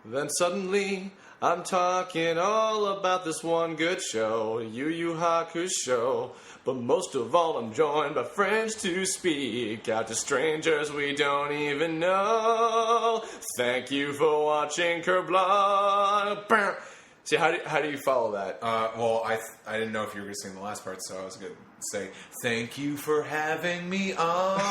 Then suddenly, I'm talking all about this one good show, Yu Hakusho. But most of all, I'm joined by friends to speak out to strangers we don't even know. Thank you for watching Kirblog. See, how do you follow that? Well, I didn't know if you were going to sing the last part, so I was going to say, thank you for having me on.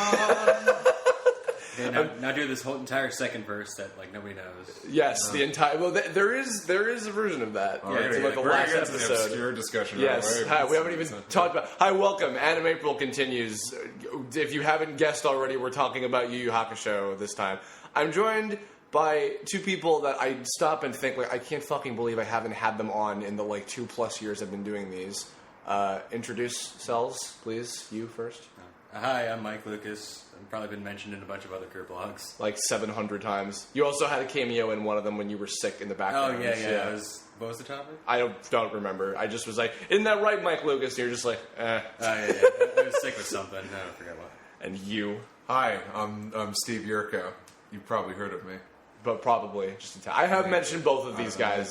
Okay, now do this whole entire second verse that nobody knows. Yes, the entire. Well, there is a version of that. Yeah, it's like the last episode. The obscure discussion. Yes, hi, we haven't even talked about. Hi, welcome. Animepril continues. If you haven't guessed already, we're talking about Yu Hakusho this time. I'm joined by two people that I stop and think I can't fucking believe I haven't had them on in the 2+ years I've been doing these. Introduce selves, please. You first. Hi, I'm Mike Lucas. I've probably been mentioned in a bunch of other Kirblogs. 700 times. You also had a cameo in one of them when you were sick in the background. Oh, yeah. What was the topic? I don't remember. I just was like, isn't that right, Mike Lucas? And you're just like, eh. Oh, yeah. I was sick with something. No, I forgot what. And you. Hi, I'm Steve Yurko. You've probably heard of me. But probably. I have mentioned both of these guys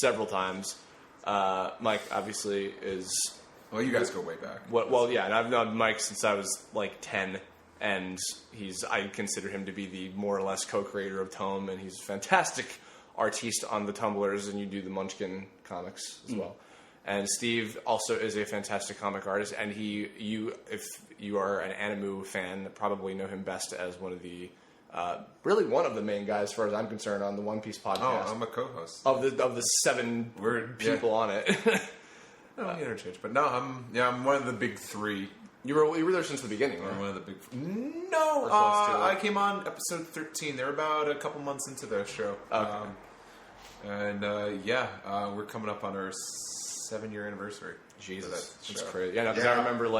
several times. Mike, obviously, is... Well, you guys go way back. Well, yeah, and I've known Mike since I was 10, and I consider him to be the more or less co-creator of Tome, and he's a fantastic artiste on the Tumblrs, and you do the Munchkin comics as well. And Steve also is a fantastic comic artist, and if you are an Animu fan, probably know him best as one of the main guys, as far as I'm concerned, on the One Piece podcast. Oh, I'm a co-host of the 7 people on it. No, interchange, but no, I'm one of the big 3. You were there since the beginning, right? I'm one of the big. No, I came on episode 13. They're about a couple months into the show. Okay. We're coming up on our 7-year anniversary. Jesus, that's crazy. Yeah, because I remember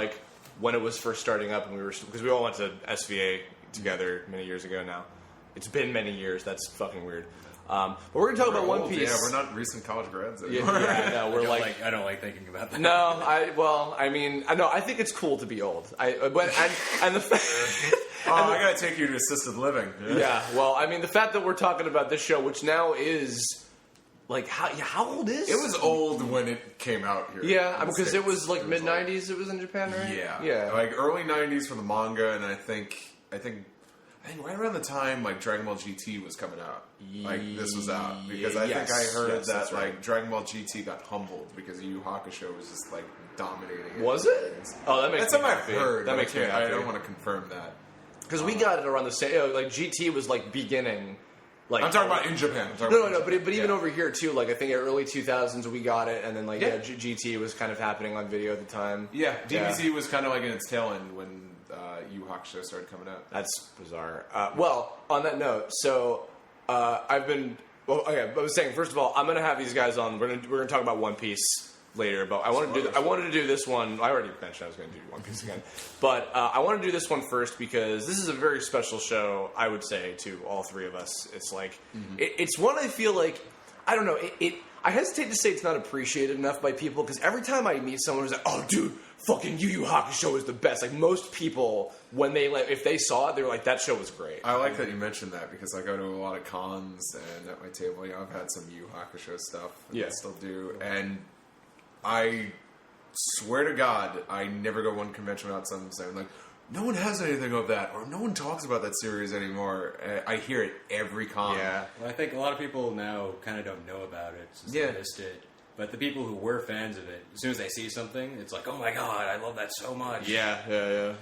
when it was first starting up, and because we all went to SVA together many years ago. Now it's been many years. That's fucking weird. But we're going to talk about One Piece. Yeah, we're not recent college grads anymore. No, we're I don't like thinking about that. No, I think it's cool to be old. I gotta take you to assisted living. Yeah, the fact that we're talking about this show, which now is how old is? It was old when it came out here. Yeah, because it was mid '90s. It was in Japan, right? Yeah. Early '90s for the manga, and I think right around the time Dragon Ball GT was coming out, this was out, because I think I heard that right. Dragon Ball GT got humbled because Yu Hakusho was just dominating it. Was it? Oh, that makes that's what I've heard. That makes me happy. I don't want to confirm that because we got it around the same. GT was beginning. I'm talking about in Japan. No, but even over here too. I think in early 2000s we got it, and then GT was kind of happening on video at the time. Yeah, DBZ was kind of in its tail end when Yu Hakusho started coming out. That's bizarre. On that note, so I was saying, first of all, I'm going to have these guys on. We're going to talk about One Piece later, but I wanted to do this one. I already mentioned I was going to do One Piece again, but I want to do this one first because this is a very special show. I would say to all three of us, it's it's one I feel I don't know. I hesitate to say it's not appreciated enough by people because every time I meet someone who's like, "Oh, dude, fucking Yu Hakusho is the best." Most people, when if they saw it, they were like, "That show was great." I like that you mentioned that because I go to a lot of cons, and at my table, I've had some Yu Hakusho stuff. And I still do, and I swear to God, I never go one convention without someone saying no one has anything of that, or no one talks about that series anymore. I hear it every con. Yeah, well, I think a lot of people now kind of don't know about it since they missed it. But the people who were fans of it, as soon as they see something, it's oh my god, I love that so much. Yeah.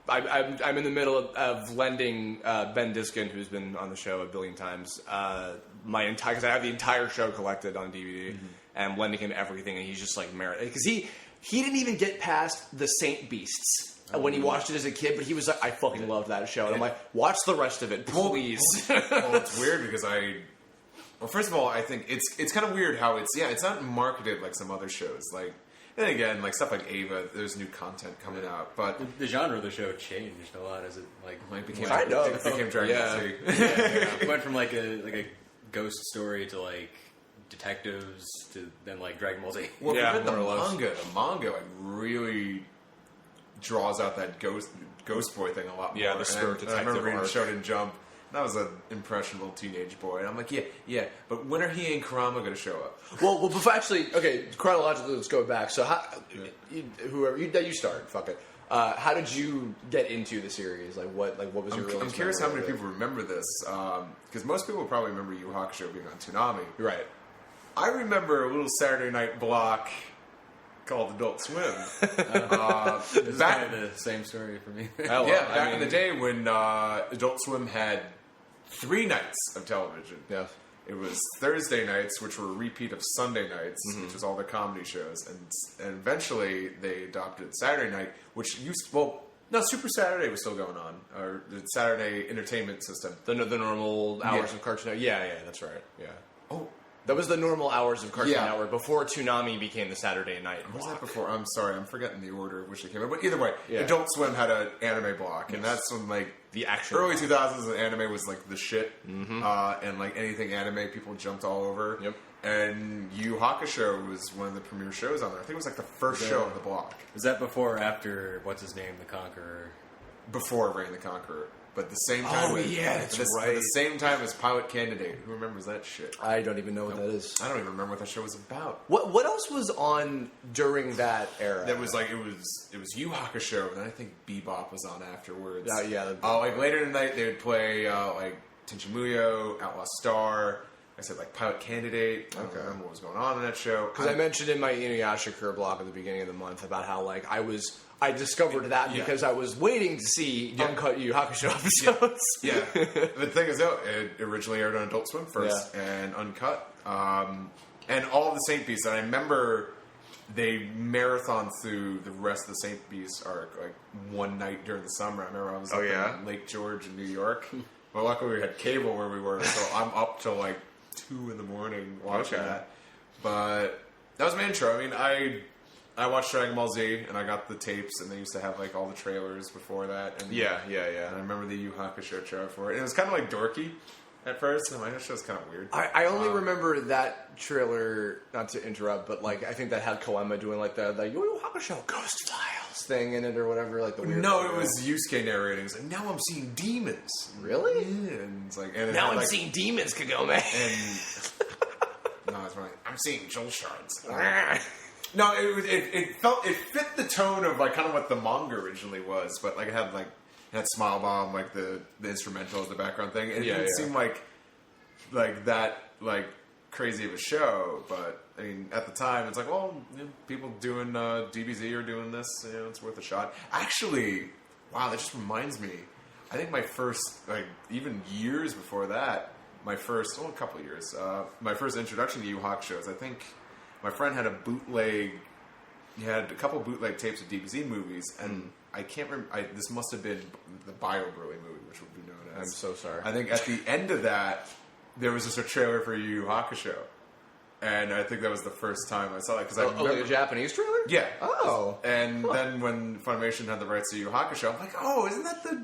I'm in the middle of lending Ben Diskin, who's been on the show a billion times, because I have the entire show collected on DVD, and I'm lending him everything, and he's just because he didn't even get past the Saint Beasts. When he watched it as a kid, but he was I fucking loved that show. And I'm watch the rest of it, please. Well, it's weird because first of all, I think it's kind of weird how it's not marketed like some other shows. And again, stuff like Ava, there's new content coming out, but the genre of the show changed a lot as it became Dragon Ball Z. It went from a ghost story to detectives to then Dragon Ball Z. Well, the manga really draws out that ghost boy thing a lot more. Yeah, the spirit detective. I remember reading Shonen Jump, That was an impressionable teenage boy. And I'm like, yeah, but when are he and Kurama going to show up? Well, before chronologically, let's go back. So, you start. Fuck it. How did you get into the series? What was your? I'm curious how many people remember this, because most people probably remember Yu Hakusho being on Toonami. Right. I remember a little Saturday night block called Adult Swim. It's kind of the same story for me. Back in the day when Adult Swim had 3 nights of television. Yeah. It was Thursday nights, which were a repeat of Sunday nights, which was all the comedy shows, and eventually they adopted Saturday night, which Super Saturday was still going on, or the Saturday entertainment system. The normal hours of Cartoon Network. Yeah, that's right. Yeah. Oh. That was the normal hours of Cartoon Network before Toonami became the Saturday night block. Was that before? I'm sorry, I'm forgetting the order of which they came in. But either way, Adult Swim had an anime block, and that's when the action early 2000s and anime was the shit, and anything anime people jumped all over. Yep. And Yu Hakusho was one of the premiere shows on there. I think it was the first show on the block. Was that before or after what's his name, the Conqueror? Before Reign the Conqueror. But the same time. Oh, that's right. At the same time as Pilot Candidate. Who remembers that shit? I don't even know what that is. I don't even remember what that show was about. What else was on during that era? That was it was Yu Hakusho, and then I think Bebop was on afterwards. Yeah. Later in the night they would play Tenchimuyo, Outlaw Star. I said Pilot Candidate. I don't remember what was going on in that show. Because I mentioned in my Inuyasha Kirblog at the beginning of the month about how I discovered that because I was waiting to see uncut Yu Hakusho episodes. Yeah. The thing is, though, it originally aired on Adult Swim first and uncut. And all of the Saint Beasts. And I remember they marathon through the rest of the Saint Beasts arc one night during the summer. I remember I was in Lake George in New York. Well, luckily we had cable where we were, so I'm up till 2 in the morning watching that. But that was my intro. I mean, I watched Dragon Ball Z, and I got the tapes, and they used to have all the trailers before that. And, yeah. And I remember the Yu Hakusho trailer for it. And it was kind of dorky at first, and that show's kind of weird. I only remember that trailer, not to interrupt, but I think that had Koema doing the Yu Hakusho Ghost Files thing in it or whatever. The weird it was Yusuke narrating. It's now I'm seeing demons. Really? Yeah. And it's and now I'm seeing demons, Kagome. And no, it's right. I'm seeing Joel Shards. No, it fit the tone of kind of what the manga originally was, but it had Smile Bomb, the instrumental as the background thing. And it didn't seem like that crazy of a show, but I mean at the time it's people doing DBZ are doing this, it's worth a shot. Actually, wow, that just reminds me. I think my first even years before that, a couple of years, my first introduction to Yu Hakusho is I think. My friend had he had a couple bootleg tapes of DBZ movies, and I can't remember, this must have been the Bio Broly movie, which would be known as. I'm so sorry. I think at the end of that, there was just a trailer for Yu Hakusho. And I think that was the first time I saw that. I remember, a Japanese trailer? Yeah. Oh. And then when Funimation had the rights to Yu Hakusho, I'm like, oh, isn't that the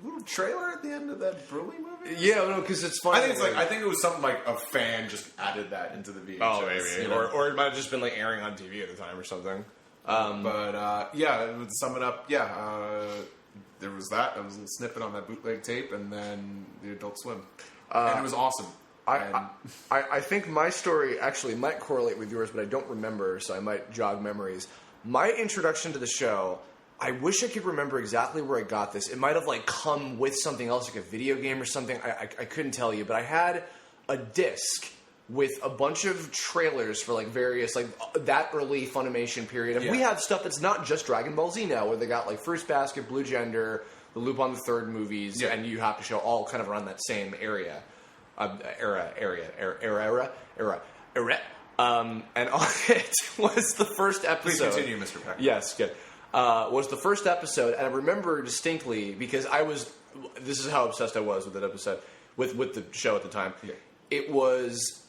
little trailer at the end of that Broly movie? Yeah, no, because it's funny. I think I think it was something a fan just added that into the VHS. Oh, maybe. Or it might have just been airing on TV at the time or something. To sum it up, there was that. There was a little snippet on that bootleg tape, and then the Adult Swim. And it was awesome. I think my story actually might correlate with yours, but I don't remember, so I might jog memories. My introduction to the show, I wish I could remember exactly where I got this. It might have come with something else, a video game or something. I couldn't tell you, but I had a disc with a bunch of trailers for various that early Funimation period. And we have stuff that's not just Dragon Ball Z now, where they got Fruits Basket, Blue Gender, the Lupin the Third movies, and Yu Hakusho all kind of around that same era. And on it was the first episode. Please continue, Mr. Peck. Yes, good. Was the first episode, and I remember distinctly because this is how obsessed I was with that episode, with the show at the time. Yeah. It was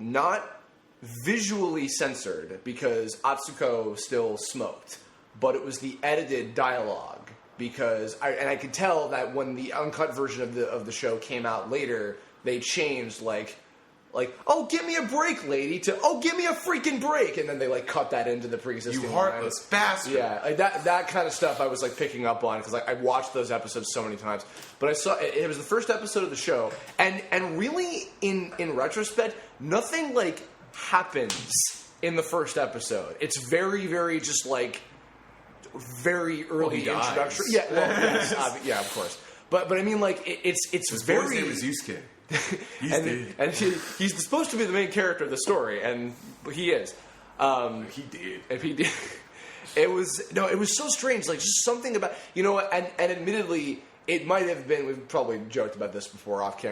not visually censored because Atsuko still smoked, but it was the edited dialogue because I could tell that when the uncut version of the show came out later, they changed like, oh, give me a break, lady, to, oh, give me a freaking break. And then they, like, cut that into the pre-existing You heartless bastard. Yeah, like that kind of stuff I was, like, picking up on, because I watched those episodes so many times. But I saw, it was the first episode of the show, and really, in retrospect, nothing, like, happens in the first episode. It's very, very just, like, very early introduction. Yeah, well, yes, yeah, of course. But I mean, like, it's His very... boy's name is Yusuke. and he's supposed to be the main character of the story, and he is. He did. If he did, it was so strange. Like, just something about, you know, and admittedly, it might have been. We've probably joked about this before off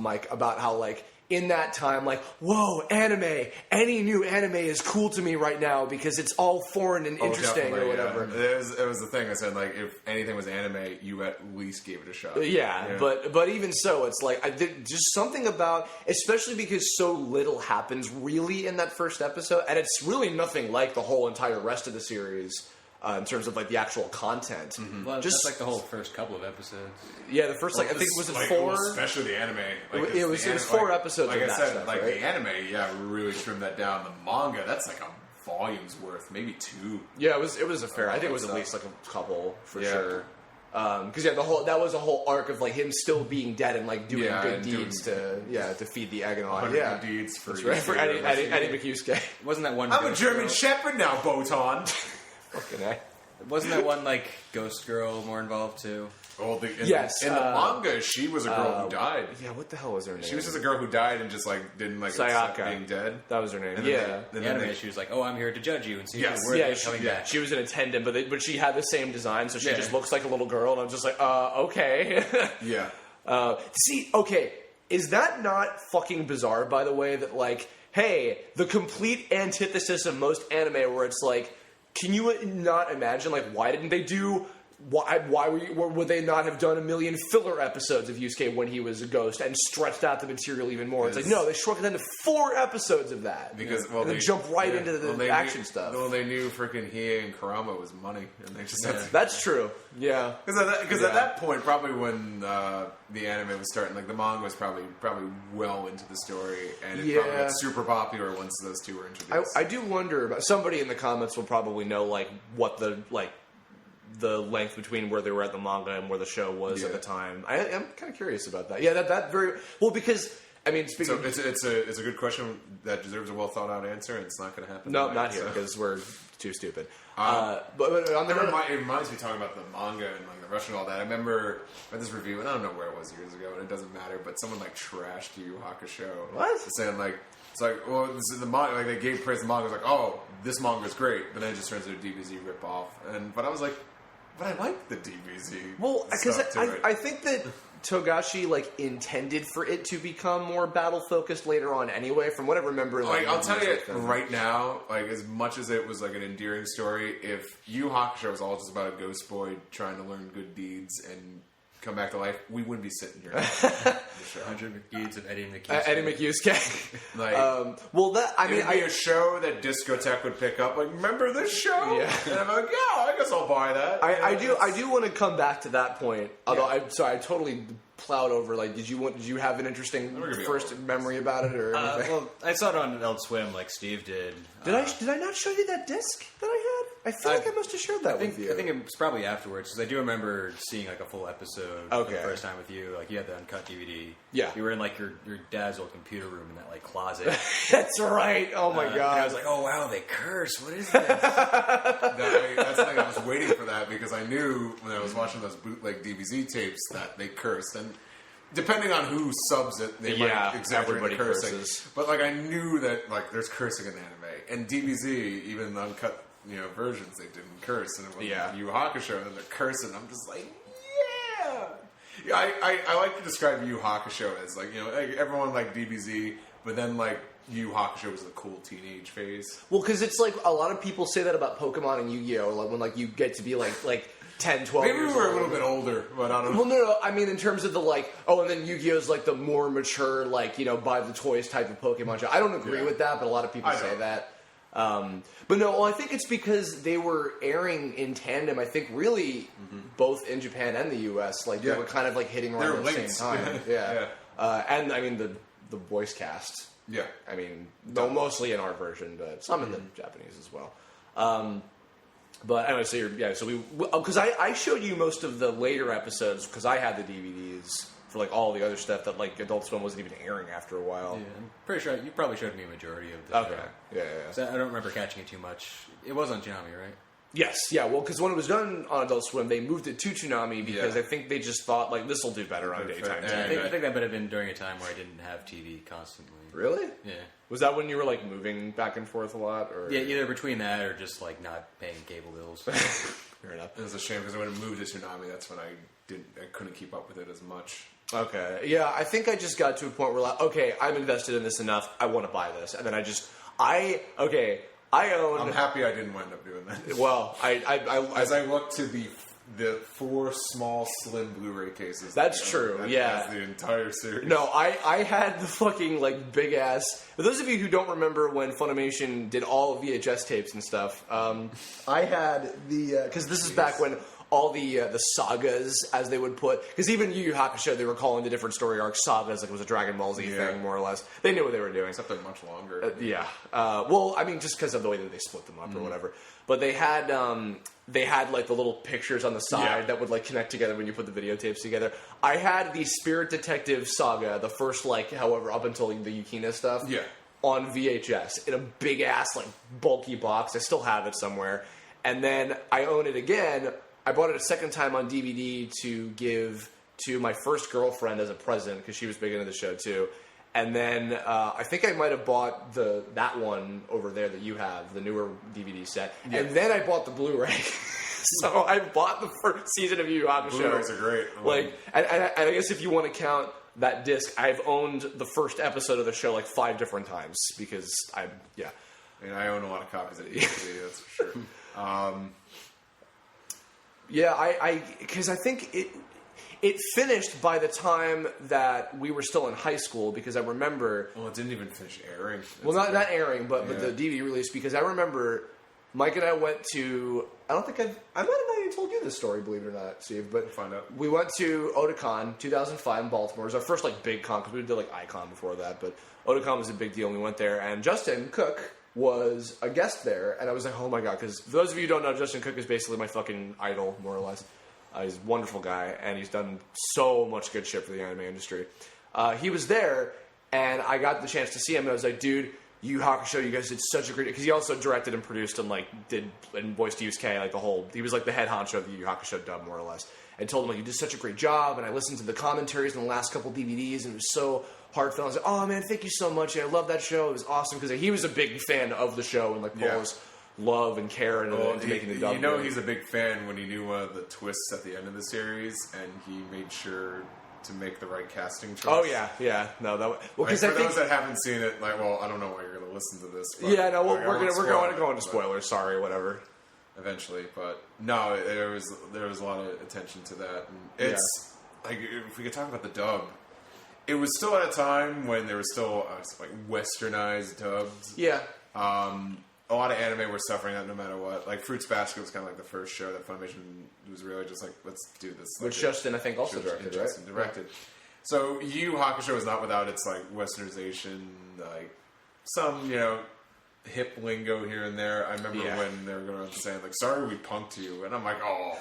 mic, about how, like, in that time, like, whoa, anime, any new anime is cool to me right now because it's all foreign and interesting or whatever. Yeah. It was the thing I said, like, if anything was anime, you at least gave it a shot. Yeah. But even so, it's like, just something about, especially because so little happens really in that first episode, and it's really nothing like the whole entire rest of the series. In terms of, like, the actual content. Mm-hmm. Well, just like the whole first couple of episodes. Yeah, the first, like, I think, was it 4? Especially the anime. Like, it was 4 episodes like of I that said, stuff, like, right? the anime, yeah, we really trimmed that down. The manga, that's like a volume's worth, maybe 2. Yeah, it was a fair, I think it was at least, like, a couple, for sure. Because, that was a whole arc of, like, him still being dead and, like, doing good deeds to feed the Agonal. Yeah. Good deeds for Eddie McHughesky. Wasn't that one... I'm a German Shepherd now, Botan. Fucking A. Wasn't that one, like, Ghost Girl more involved, too? Oh, yes. In the manga, she was a girl who died. Yeah, what the hell was her name? She was just a girl who died and just, like, didn't, like, accept being dead. That was her name. And yeah. The anime, she was like, oh, I'm here to judge you and see if you're worthy of coming back. She was an attendant, but she had the same design, so she just looks like a little girl, and I'm just like, okay. Yeah. See, okay, is that not fucking bizarre, by the way, that, like, hey, the complete antithesis of most anime where it's like, can you not imagine, like, why didn't they do... Why would they not have done a million filler episodes of Yusuke when he was a ghost and stretched out the material even more? It's like, no, they shrunk it down to 4 episodes of that. Because, and they jump right into the action stuff. Well, they knew freaking Hiei and Kurama was money, and they just had to... That's true, yeah. Because at that point, probably when the anime was starting, like, the manga was probably well into the story, and it probably got super popular once those two were introduced. I do wonder about... Somebody in the comments will probably know, like, what the length between where they were at the manga and where the show was at the time. I'm kind of curious about that. Yeah, that very... Well, because... I mean, speaking so it's a good question that deserves a well thought out answer, and it's not going to happen. No, not here, because we're too stupid. But on the it reminds me talking about the manga and, like, the Russian and all that. I remember I read this review, and I don't know where it was years ago, and it doesn't matter, but someone, like, trashed Yu Hakusho. What? Saying, like, it's like, well, this is the manga, like, they gave praise to the manga. It was like, oh, this manga is great, but then it just turns into a DBZ ripoff. But I was like, but I like the DBZ. Well, because I think that Togashi, like, intended for it to become more battle focused later on anyway, from what I remember. Like, I'll tell you right now, like, as much as it was, like, an endearing story, if Yu Hakusho was all just about a ghost boy trying to learn good deeds and come back to life, we wouldn't be sitting here. 100 deeds of Eddie McHughesky. Eddie McHughesky. Like, well, that I mean, it'd be a show that Discotheque would pick up. Like, remember this show? Yeah. And I'm like, yeah, I guess I'll buy that. I do want to come back to that point. Although I totally plowed over. Like, did you have an interesting first memory about it or anything? Well, I saw it on Adult Swim like Steve did. Did I not show you that disc that I had? I feel like I must have shared that with you. I think it was probably afterwards, because I do remember seeing, like, a full episode for the first time with you. Like, you had the uncut DVD. Yeah. You were in, like, your dad's old computer room in that, like, closet. That's right. Oh, my God. And I was like, oh, wow, they curse. What is this? That's the thing. I was waiting for that because I knew when I was watching those bootleg DBZ tapes that they cursed. And depending on who subs it, they might exaggerate the cursing. Curses. But, like, I knew that, like, there's cursing in the anime. And DBZ, even the uncut... versions, they didn't curse, and it was Yu Hakusho, and they're cursing. I'm just like, yeah. I like to describe Yu Hakusho as, like, like, everyone liked DBZ, but then, like, Yu Hakusho was the cool teenage phase. Well, because it's like a lot of people say that about Pokemon and Yu-Gi-Oh, like when, like, you get to be like 10, 12 Maybe years we were old. a little bit older, but I don't know. Well, no, I mean in terms of the, like, and then Yu-Gi-Oh's like the more mature, like, buy the toys type of Pokemon show. I don't agree with that, but a lot of people say that. But no, well, I think it's because they were airing in tandem. I think really both in Japan and the U.S. Like they were kind of like hitting around at the same time. Yeah. And I mean the voice cast. Yeah. I mean, mostly in our version, but some in the Japanese as well. But anyway, because I showed you most of the later episodes because I had the DVDs for like all the other stuff that like Adult Swim wasn't even airing after a while. Yeah, I'm pretty sure you probably showed me a majority of the show. Yeah. So I don't remember catching it too much. It was on Toonami, right? Yes, yeah. Well, because when it was done on Adult Swim, they moved it to Toonami because I think they just thought like this will do better on daytime. I think that might have been during a time where I didn't have TV constantly. Really? Yeah. Was that when you were like moving back and forth a lot? Or yeah, either between that or just like not paying cable bills. Fair enough. It was a shame because when it moved to Toonami, that's when I couldn't keep up with it as much. Okay. Yeah, I think I just got to a point where like, okay, I'm invested in this enough. I want to buy this, and then I own. I'm happy I didn't wind up doing that. Well, as I look to the 4 small slim Blu-ray cases. That's true. That's the entire series. No, I had the fucking like big ass. For those of you who don't remember when Funimation did all VHS tapes and stuff, I had the because this is back when all the sagas, as they would put, because even Yu Hakusho, they were calling the different story arcs sagas, like it was a Dragon Ball Z thing, more or less. They knew what they were doing. Except they're much longer. Well, I mean, just because of the way that they split them up or whatever. But they had like the little pictures on the side that would like connect together when you put the videotapes together. I had the Spirit Detective saga, the first like, however, up until the Yukina stuff. Yeah. On VHS in a big ass like bulky box. I still have it somewhere. And then I own it again. I bought it a second time on DVD to give to my first girlfriend as a present because she was big into the show too. And then I think I might have bought that one over there that you have, the newer DVD set. Yeah. And then I bought the Blu-ray. So I bought the first season of Yu Hakusho. Blu-rays are great. And I guess if you want to count that disc, I've owned the first episode of the show like 5 different times because I mean, I own a lot of copies of DVD, that's for sure. Because I think it finished by the time that we were still in high school because I remember... Well, it didn't even finish airing. Well, not airing, but the DVD release because I remember Mike and I went to... I might have not even told you this story, believe it or not, Steve, but... We'll find out. We went to Otakon 2005 in Baltimore. It was our first like big con because we did like Icon before that, but Otakon was a big deal and we went there and Justin Cook was a guest there, and I was like, oh my god, because for those of you who don't know, Justin Cook is basically my fucking idol, more or less. He's a wonderful guy, and he's done so much good shit for the anime industry. He was there, and I got the chance to see him, and I was like, dude, Yu Hakusho, you guys did such a great... Because he also directed and produced and, like, did and voiced Yusuke, like, the whole... He was, like, the head honcho of the Yu Hakusho dub, more or less. And told him, like, you did such a great job, and I listened to the commentaries in the last couple DVDs, and it was so heartfelt. I was like, oh, man, thank you so much. I love that show. It was awesome. Because he was a big fan of the show and, like, Paul's love and care into making the dub. You know he's a big fan when he knew one of the twists at the end of the series, and he made sure to make the right casting choice. Oh, yeah. No, that... Well, because like, for those that haven't seen it, like, well, I don't know why you're going to listen to this. But yeah, no, we're going to spoilers. Sorry, whatever. Eventually, but no, there was a lot of attention to that. And it's like if we could talk about the dub, it was still at a time when there was still like westernized dubs. Yeah. A lot of anime were suffering that no matter what. Like Fruits Basket was kind of like the first show that Funimation was really just like, let's do this. Which Justin, I think, also directed, right? Justin directed. Yeah. So Yu Hakusho was not without its like westernization, like some hip lingo here and there. I remember when they were going around saying like, "Sorry, we punked you," and I'm like, "Oh."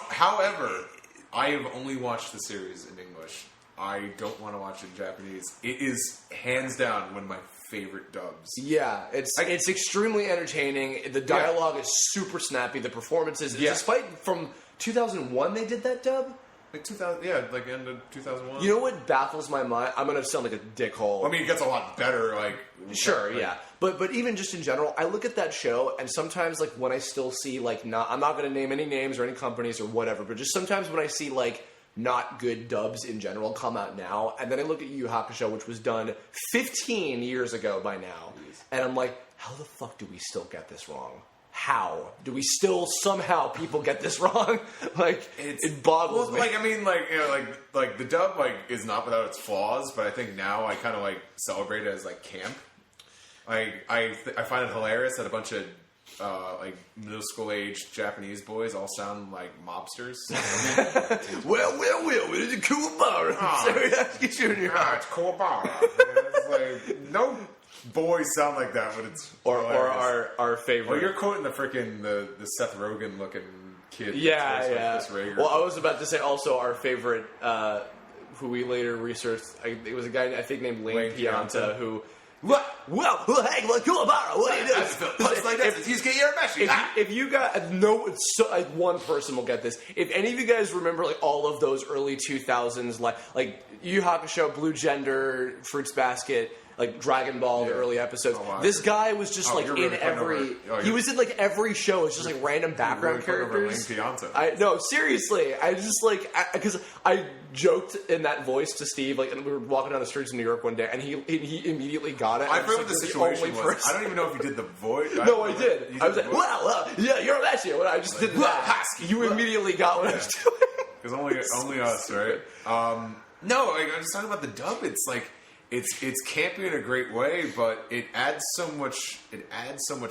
However, I have only watched the series in English. I don't want to watch it in Japanese. It is hands down one of my favorite dubs. Yeah, it's extremely entertaining. The dialogue is super snappy. The performances, despite from 2001 they did that dub. Like 2000, like end of 2001. You know what baffles my mind? I'm gonna sound like a dickhole. I mean, it gets a lot better. Like sure, yeah, but even just in general, I look at that show and sometimes like when I still see like I'm not gonna name any names or any companies or whatever, but just sometimes when I see like not good dubs in general come out now, and then I look at Yu Hakusho, which was done 15 years ago by now, and I'm like, how the fuck do we still get this wrong? How do we still somehow people get this wrong? Like it boggles me. Like I mean, like the dub is not without its flaws, but I think now I kind of like celebrate it as like camp. I find it hilarious that a bunch of like middle school age Japanese boys all sound like mobsters. well, it's a Kuwabara. Get you in your It's Kuwabara. It's like, no boys sound like that, but it's or our favorite. Well, you're quoting the freaking the Seth Rogen looking kid. Yeah. Like well, I was about to say also our favorite, who we later researched. It was a guy I think named Lane Pianta who. Well, hey, Kuwabara, what are you doing? If you got one person will get this. If any of you guys remember like all of those early 2000s, like Yu Hakusho, Blue Gender, Fruits Basket, like Dragon Ball, the early episodes. Oh, wow. This guy was just like in every. He was in like every show. It's just like random background characters. No, seriously, I just like because I joked in that voice to Steve, like, and we were walking down the streets in New York one day, and he immediately got it. I forgot what the situation was. I don't even know if you did the voice. No, I did. I was like, well, yeah, you're that shit. I just did that. You immediately got what I was doing. Because only us, right? No, like, I'm just talking about the dub. It's like. It's campy in a great way, but it adds so much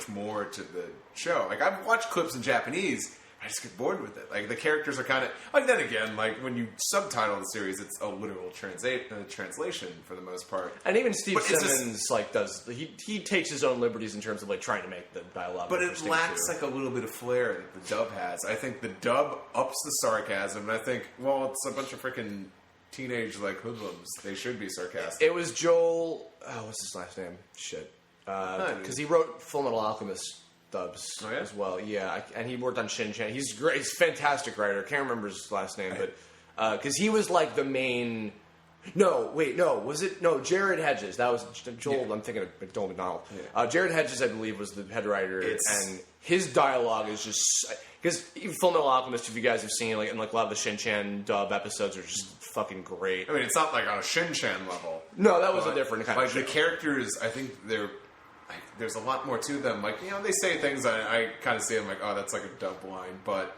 more to the show. Like, I've watched clips in Japanese, I just get bored with it. Like, the characters are kind of like, then again, like when you subtitle the series, it's a literal translation for the most part. And even Steve Simmons does he takes his own liberties in terms of like trying to make the dialogue. But it lacks like a little bit of flair that the dub has. I think the dub ups the sarcasm, and I think it's a bunch of freaking teenage like hoodlums. They should be sarcastic. It was Joel. What's his last name? Shit. Because he wrote Fullmetal Alchemist dubs as well. Yeah, and he worked on Shin-Chan. He's great. He's a fantastic writer. Can't remember his last name, but because he was like the main. Was it Jared Hedges? That was Joel. Yeah. I'm thinking of Joel McDonald. Yeah. Jared Hedges, I believe, was the head writer, and his dialogue is just because Fullmetal Alchemist. If you guys have seen like, and like a lot of the Shin-Chan dub episodes are just fucking great. I mean, it's not like on a Shin-Chan level. No, that was a different kind of show. The characters, I think there's a lot more to them. Like, they say things I kind of see them like, oh, that's like a dub line, but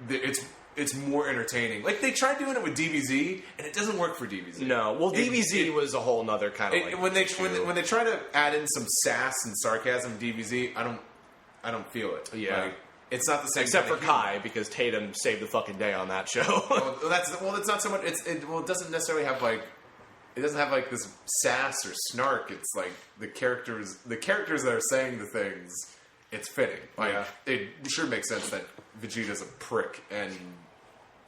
it's more entertaining. Like, they tried doing it with DBZ, and it doesn't work for DBZ. No, well, DBZ was a whole nother kind of when they try to add in some sass and sarcasm in DBZ, I don't feel it. Yeah. Like, it's not the same. Except for Kai, because Tatum saved the fucking day on that show. It's not so much. It doesn't necessarily have like. It doesn't have like this sass or snark. It's like the characters that are saying the things. It's fitting. Like, it sure makes sense that Vegeta's a prick and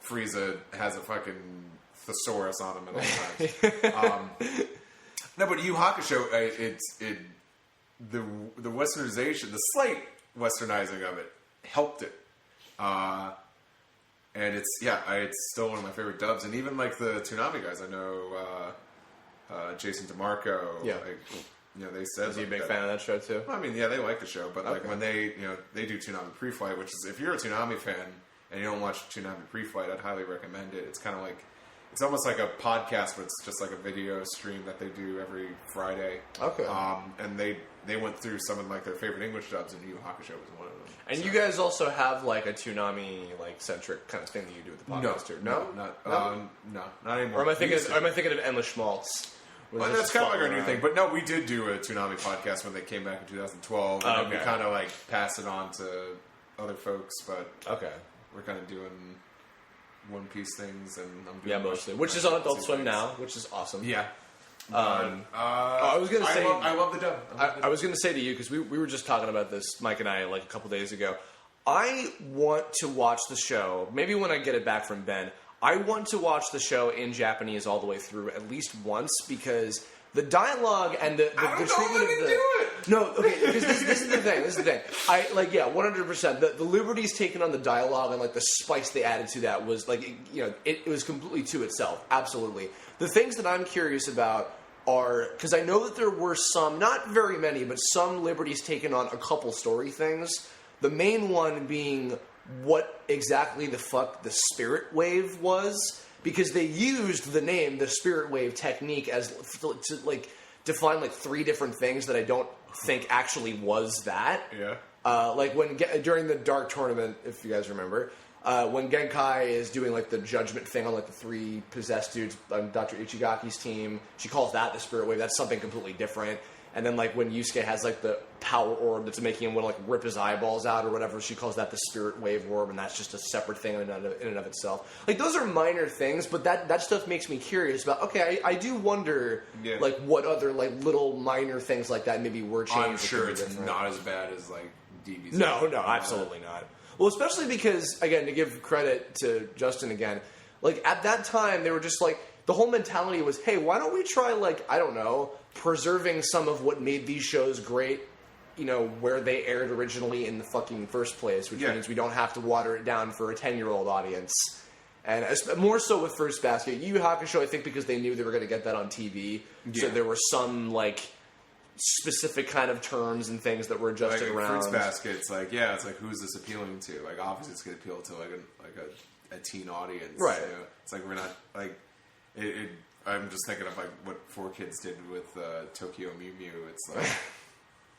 Frieza has a fucking thesaurus on him at all times. No, but Yu Hakusho, the westernization, the slight westernizing of it helped it. And it's still one of my favorite dubs. And even like the Toonami guys, I know Jason DeMarco. Yeah. They said. Is he a big fan of that show too? Well, I mean, yeah, they like the show, but like when they do Toonami Pre-Flight, which is if you're a Toonami fan and you don't watch Toonami Pre-Flight, I'd highly recommend it. It's kind of like it's almost like a podcast, but it's just like a video stream that they do every Friday. Okay. And they went through some of like their favorite English dubs, and Yu Hakusho was one of them. And you guys also have like a Toonami like centric kind of thing that you do with the podcast, too? No, not anymore. Or am I thinking of Endless Schmaltz? Well, that's kind of like our new thing. But no, we did do a Toonami podcast when they came back in 2012. And we kind of like passed it on to other folks. But we're kind of doing One Piece things. And I'm doing mostly. Which is on Adult Swim now, which is awesome. Yeah. I was going to say... I love the dub. I was going to say to you, because we were just talking about this, Mike and I, like a couple days ago. I want to watch the show, maybe when I get it back from Ben, I want to watch the show in Japanese all the way through at least once, because the dialogue and the treatment of the... No, okay, because this is the thing. 100%. The liberties taken on the dialogue and like the spice they added to that was like, it was completely to itself. Absolutely. The things that I'm curious about are, because I know that there were some, not very many, but some liberties taken on a couple story things. The main one being what exactly the fuck the spirit wave was, because they used the name, the spirit wave technique, as to like define like 3 different things that I don't think actually was that. Yeah. Like during the Dark Tournament, if you guys remember, when Genkai is doing like the judgment thing on like the 3 possessed dudes on Dr. Ichigaki's team, she calls that the spirit wave. That's something completely different. And then, like, when Yusuke has, like, the power orb that's making him want to, like, rip his eyeballs out or whatever, she calls that the spirit wave orb, and that's just a separate thing in and of itself. Like, those are minor things, but that stuff makes me curious about, okay, I do wonder, like, what other, like, little minor things like that maybe were changed. I'm sure it's not as bad as, like, DBZ. No, absolutely not. Well, especially because, again, to give credit to Justin again, like, at that time, they were just, like, the whole mentality was, hey, why don't we try, like, I don't know, preserving some of what made these shows great, you know, where they aired originally in the fucking first place, which means we don't have to water it down for a 10-year-old audience. And more so with Fruits Basket. Yu Hakusho, I think because they knew they were going to get that on TV, so there were some, like, specific kind of terms and things that were adjusted like, around. Fruits Basket, it's like, it's like, who's this appealing to? Like, obviously it's going to appeal to, like a teen audience. Right. You know? It's like, we're not, like, I'm just thinking of, like, what 4Kids did with Tokyo Mew Mew. It's like...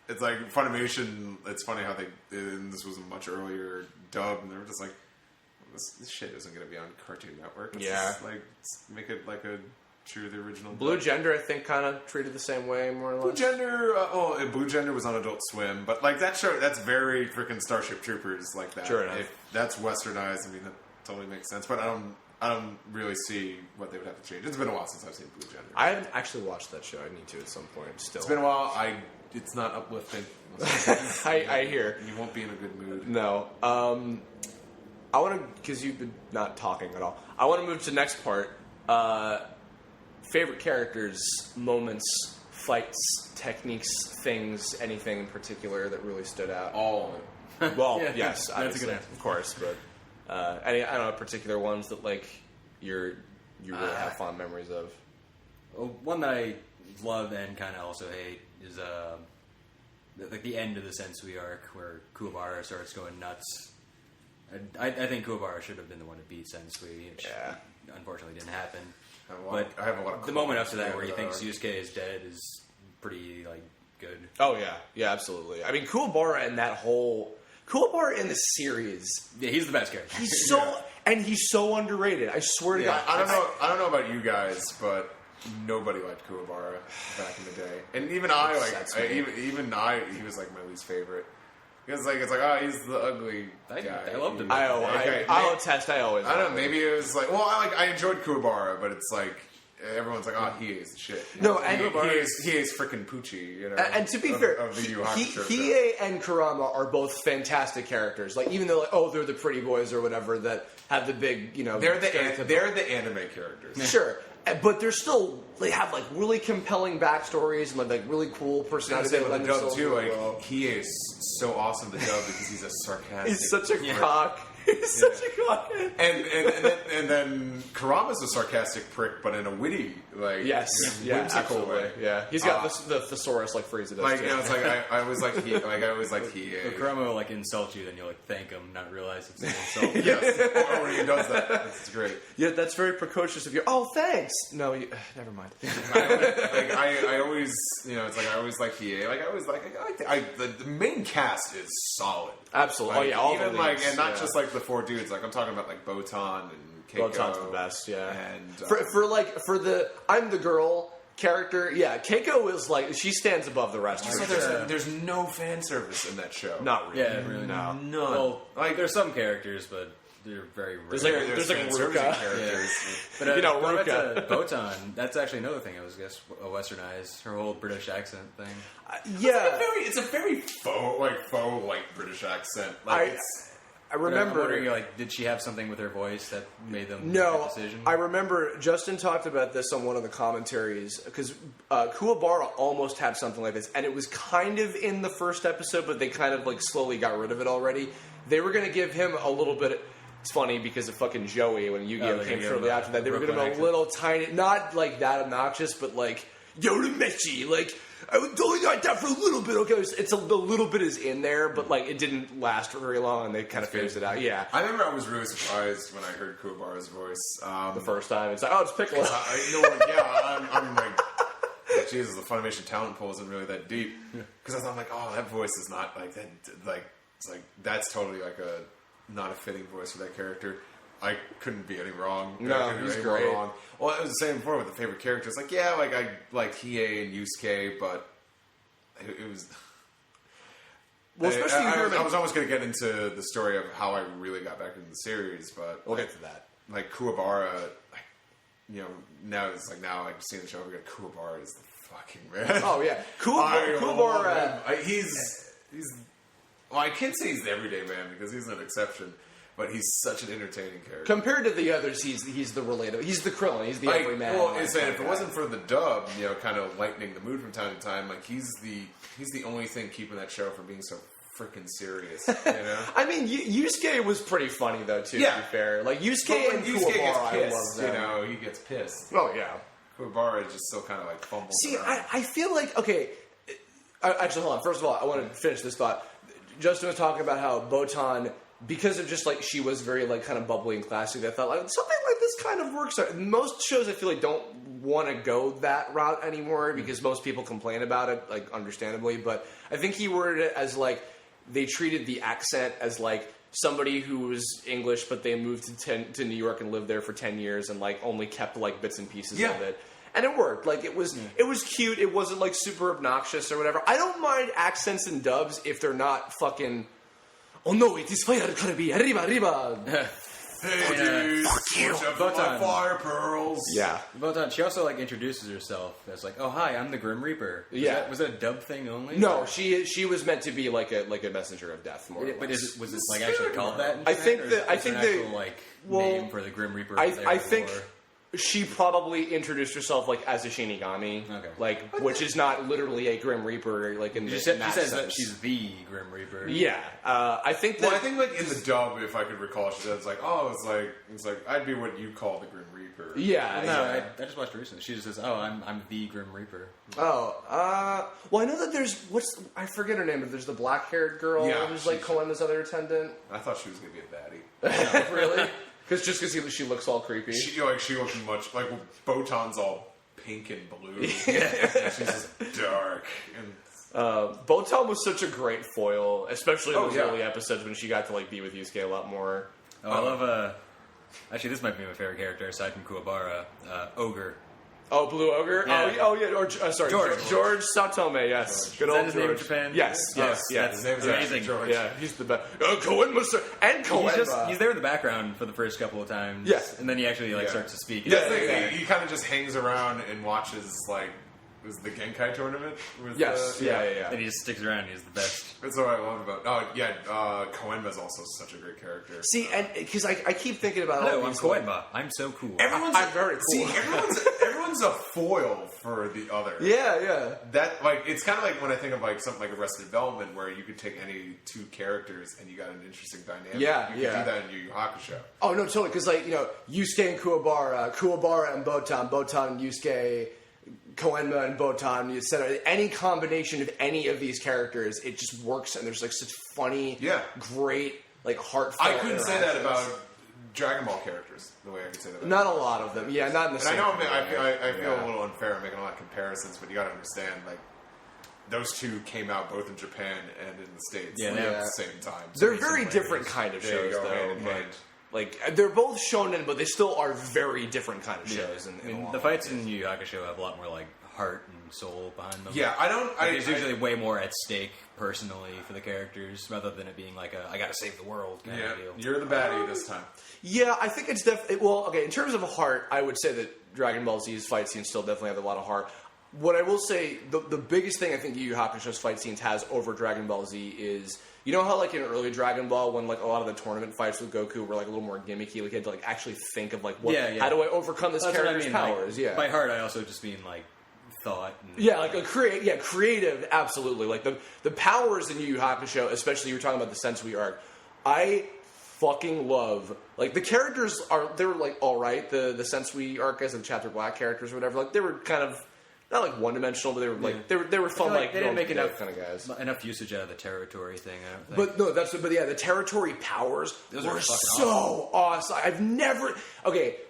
It's like Funimation. It's funny how this was a much earlier dub, and they were just like, "This shit isn't going to be on Cartoon Network." Let's just, like, make it like a true the original. Blue Gender, I think, kind of treated the same way, more or less. Blue Gender. Blue Gender was on Adult Swim, but like that show, that's very freaking Starship Troopers like that. Sure enough. If that's westernized, I mean that totally makes sense. But I don't really see what they would have to change. It's been a while since I've seen Blue Gender. I haven't actually watched that show. I need to at some point. Still, It's been a while. It's not uplifting. I hear. You won't be in a good mood. No. I want to, because you've been not talking at all. I want to move to the next part. Favorite characters, moments, fights, techniques, things, anything in particular that really stood out. All of it. Well, Yeah, yes, that's obviously, a good answer. of course, but any, I don't know, particular ones that like you really have fond memories of. One that I love and kind of also hate is like the end of the Sensui arc where Kuwabara starts going nuts. I think Kuwabara should have been the one to beat Sensui, which unfortunately didn't happen. I have a lot of the moment after that where he thinks Yusuke is dead is pretty like good. Oh yeah, absolutely. I mean, Kuwabara and that whole Kuwabara in the series. Yeah, he's the best character. He's so and he's so underrated. I swear to God. I don't know about you guys, but nobody liked Kuwabara back in the day, and even I he was like my least favorite. Because like it's like he's the ugly guy. I loved him. I'll attest. I always. I don't know. Maybe it was like I enjoyed Kuwabara, but it's like everyone's like he is shit. No, and he is freaking Poochie. You know, and to be fair, of the Yu Hakusho Hiei and Kurama are both fantastic characters. Like even though they're the pretty boys or whatever that have the big they're the anime characters. Sure. But they have like really compelling backstories and like really cool personalities. The dub too. Like he is so awesome to dub because he's a sarcastic. He's such a cock. He's such a cock. And then Kurama's a sarcastic prick, but in a witty whimsical absolutely. way. Yeah, he's got the thesaurus like Frieza does. Like too. it's like I always like he. If Kurama will like insult you, then you'll like thank him, not realize it's an insult. Yes, when he does that, it's great. Yeah, that's very precocious of you. Oh, thanks. No, never mind. I always, it's like I always like Hiei. Like I always like the main cast is solid. Absolutely. Like, all even the like leads, and not just like the four dudes. Like I'm talking about like Botan and Keiko. Botan's the best. Yeah. And for the I'm the girl character. Yeah, Keiko is like she stands above the rest. Also, there's no fan service in that show. Not really. Yeah, really. No. None. Well, like there's some characters, but they're very rare. There's like Ruka. characters. But Ruka. Ruka. Botan, that's actually another thing I was westernized. Her whole British accent thing. It's a very faux British accent. Like I remember. I'm wondering, like, did she have something with her voice that made them make No, that decision? I remember Justin talked about this on one of the commentaries because Kuwabara almost had something like this, and it was kind of in the first episode, but they kind of like slowly got rid of it already. They were going to give him a little bit. It's funny because of fucking Joey when Yu-Gi-Oh came shortly after that. They were going to give him a little tiny, not like that obnoxious, but like Yorumechi, like. I was doing like that for a little bit. Okay, it's a little bit is in there, but like it didn't last for very long, and they kind of phased it out. Yeah, I remember I was really surprised when I heard Kuwabara's voice the first time. It's like, it's Piccolo. I'm like, Jesus, the Funimation talent pool isn't really that deep because I'm like, that voice is not like that. Like it's like that's totally like not a fitting voice for that character. I couldn't be any wrong. No, he's great. Well, I was saying before with the favorite characters. Like, I like Hiei and Yusuke, but it was. Well, especially I was almost going to get into the story of how I really got back into the series, but we'll get to that. Like Kuwabara, now it's like now I've seen the show again. Kuwabara is the fucking man. Oh yeah, Kuwabara. He's well, I can't say he's the everyday man because he's an exception, but he's such an entertaining character. Compared to the others, he's the relatable. He's the Krillin. He's the everyman. Well, if it wasn't for the dub, kind of lightening the mood from time to time, like he's the only thing keeping that show from being so freaking serious. I mean, Yusuke was pretty funny though too. Yeah. To be fair, like Yusuke and Kuwabara, I love them. He gets pissed. Oh yeah. Kuwabara just still kind of like fumbles. See, around. I feel like actually, hold on. First of all, I want to finish this thought. Justin was talking about how Botan, because of just like she was very like kind of bubbly and classy, I thought like something like this kind of works. Most shows I feel like don't want to go that route anymore because most people complain about it, like understandably. But I think he worded it as like they treated the accent as like somebody who was English, but they moved to New York and lived there for 10 years and like only kept like bits and pieces of it. And it worked. Like it was cute. It wasn't like super obnoxious or whatever. I don't mind accents and dubs if they're not fucking. Oh no! It is fire Kirby. Arriba. Hey dude, fuck you. Watch out for my fire pearls. Yeah. Botan, she also like introduces herself as like, oh hi, I'm the Grim Reaper. Was that a dub thing only? No, she was meant to be like a messenger of death. More. But was it like actually called that? I think the actual name for the Grim Reaper. I think. She probably introduced herself like as a Shinigami, which is not literally a Grim Reaper. Like in she this, says that she's the Grim Reaper. Yeah, I think that. Well, I think like in the dub, if I could recall, she says like, "Oh, it's like I'd be what you call the Grim Reaper." Yeah, no, I just watched it recently. She just says, "Oh, I'm the Grim Reaper." Oh, well, I know that there's I forget her name, but there's the black-haired girl who's like Koenma's other attendant. I thought she was gonna be a baddie. Really? Because she looks all creepy. She looks much like Botan's all pink and blue. She's just dark. And Botan was such a great foil, especially in those early episodes when she got to like be with Yusuke a lot more. Oh, I love. Actually, this might be my favorite character aside from Kuwabara. Ogre. Oh, Blue Ogre? Yeah. Oh, yeah. Or, sorry, George Satome, yes. Good Is old that his name in George. Japan? Yes. his name is amazing. George. Yeah, he's the best. Koenma, and Koenma. He's there in the background for the first couple of times. Yes. And then he actually starts to speak. He kind of just hangs around and watches like. Was the Genkai tournament? Yeah. And he just sticks around. He's the best. That's what I love about. Oh yeah, Koenma's also such a great character. See, and because I keep thinking about. Hello, I'm Koenma. I'm so cool. I'm very cool. See, everyone's a foil for the other. Yeah. That like it's kind of like when I think of like something like Arrested Development, where you could take any two characters and you got an interesting dynamic. You could do that in Yu Hakusho. Oh no, totally. Because like Yusuke and Kuwabara and Botan and Yusuke. Koenma and Botan, etc. Any combination of any of these characters, it just works, and there's like such funny, great, like heartfelt. I couldn't say that about Dragon Ball characters the way I could say that. Not a lot of them, not in the same. And I feel a little unfair making a lot of comparisons, but you got to understand, like those two came out both in Japan and in the States at the same time. They're very different kind of shows, though. Like they're both shonen, but they still are very different kind of shows. The fights in Yu Hakusho have a lot more like heart and soul behind them. Yeah, There's usually way more at stake personally for the characters, rather than it being like I gotta save the world kind of deal. You're the baddie this time. Yeah, I think it's definitely in terms of heart, I would say that Dragon Ball Z's fight scenes still definitely have a lot of heart. What I will say, the biggest thing I think Yu Hakusho's fight scenes has over Dragon Ball Z is. You know how, like, in early Dragon Ball, when, like, a lot of the tournament fights with Goku were, like, a little more gimmicky, like, you had to, like, actually think of, like, how do I overcome this character's powers? Like, by heart, I also just mean, like, thought. And, like, creative, absolutely. Like, the powers in Yu Hakusho, especially you were talking about the Sensui arc, I fucking love. Like, the characters they were, like, alright, the Sensui arc as the Chapter Black characters or whatever, like, they were kind of... Not like one-dimensional, but they were like they were fun. Like they didn't make enough kind of guys. Enough usage out of the territory thing. I don't think. But no, the territory powers were so awesome. I've never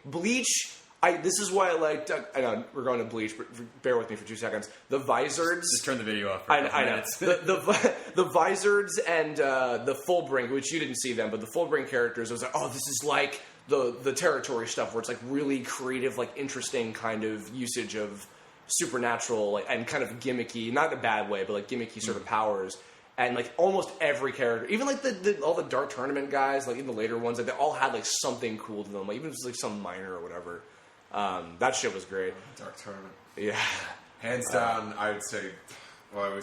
Bleach. This is why I liked. I know we're going to Bleach, but bear with me for 2 seconds. The Vizards. Just turn the video off. For I know. The Vizards and the Fullbring, which you didn't see them, but the Fullbring characters. I was like, this is like the territory stuff, where it's like really creative, like interesting kind of usage of supernatural and kind of gimmicky, not in a bad way, but like gimmicky sort of powers. And like almost every character, even like all the Dark Tournament guys, like even the later ones, like they all had like something cool to them, like even if it was like some minor or whatever. That shit was great. Dark Tournament. Yeah. Hands down, I would say. Well, I mean,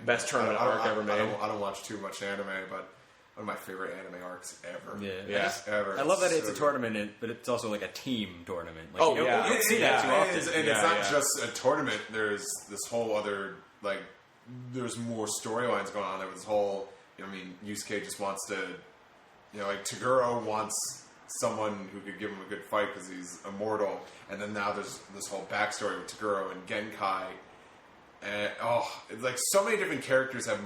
best tournament arc ever made. I don't watch too much anime, but one of my favorite anime arcs ever. Yeah. Ever. I love that it's so a tournament, but it's also like a team tournament. Like, Oh, you yeah. don't see that too often. And it's not just a tournament. There's this whole other, like, there's more storylines going on. There was this whole, I mean, Yusuke just wants to, like, Toguro wants someone who could give him a good fight because he's immortal. And then now there's this whole backstory with Toguro and Genkai. And, it's like so many different characters have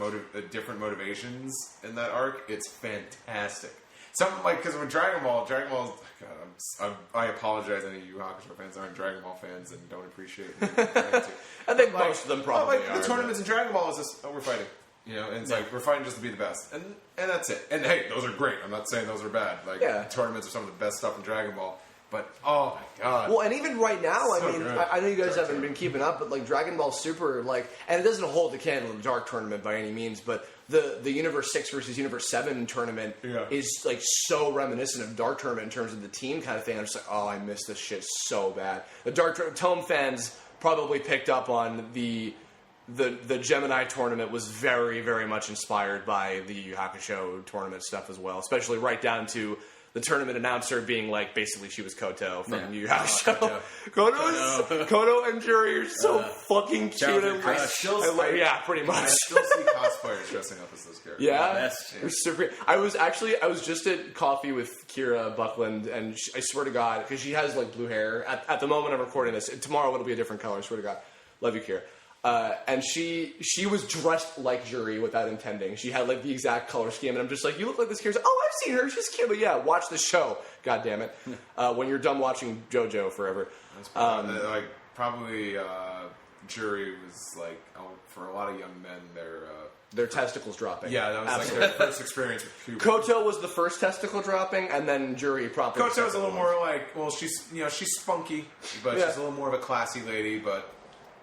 different motivations in that arc. It's fantastic. Something like, because with Dragon Ball, God, I apologize any of you Hakusho fans that aren't Dragon Ball fans and don't appreciate it. I think most of them probably are. The tournaments in Dragon Ball is just, we're fighting. And it's like, we're fighting just to be the best. And that's it. And hey, those are great. I'm not saying those are bad. Like, tournaments are some of the best stuff in Dragon Ball. But, oh my god. Well, and even right now, So I mean, good. I know you guys haven't been keeping up, but like Dragon Ball Super, like, and it doesn't hold the candle to the Dark Tournament by any means, but the Universe 6 versus Universe 7 tournament is like so reminiscent of Dark Tournament in terms of the team kind of thing. I'm just like, oh, I miss this shit so bad. The Tome fans probably picked up on the Gemini tournament was very, very much inspired by the Yu Hakusho tournament stuff as well, especially right down to the tournament announcer being like, basically she was Koto from Yu Hakusho. Koto and Jury are so fucking cute. Childhood crush. Yeah, pretty much. I still see cosplayers dressing up as those characters. Yeah, it was super. I was just at coffee with Kira Buckland, and I swear to God, because she has like blue hair at the moment I'm recording this. Tomorrow it'll be a different color. I swear to God, love you, Kira. And she was dressed like Jury without intending. She had like the exact color scheme, and I'm just like, you look like this character. Oh, I've seen her. She's cute. But yeah, watch the show. God damn it. When you're done watching JoJo forever. Probably Jury was like, for a lot of young men, their testicles dropping. Yeah, that was Absolutely. like their first experience with puberty. Koto was the first testicle dropping, and then Jury promptly. Koto's a little more like, well, she's spunky, but she's a little more of a classy lady, but.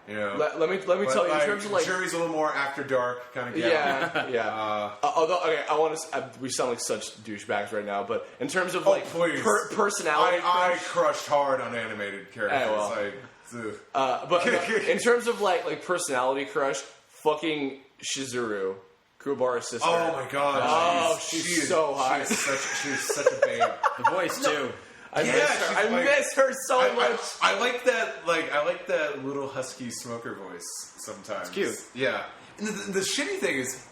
Let me tell you, in terms of like Jury's a little more after dark kind of gal. Yeah. Although, okay, I want to. We sound like such douchebags right now, but in terms of personality, I crushed hard on animated characters. But in terms of like personality crush, fucking Shizuru, Kuwabara's sister. Oh my god! Oh, she's so hot. She's such a babe. The voice too. I miss her so much. I like that. I like that little husky smoker voice sometimes. It's cute. Yeah. And the shitty thing is,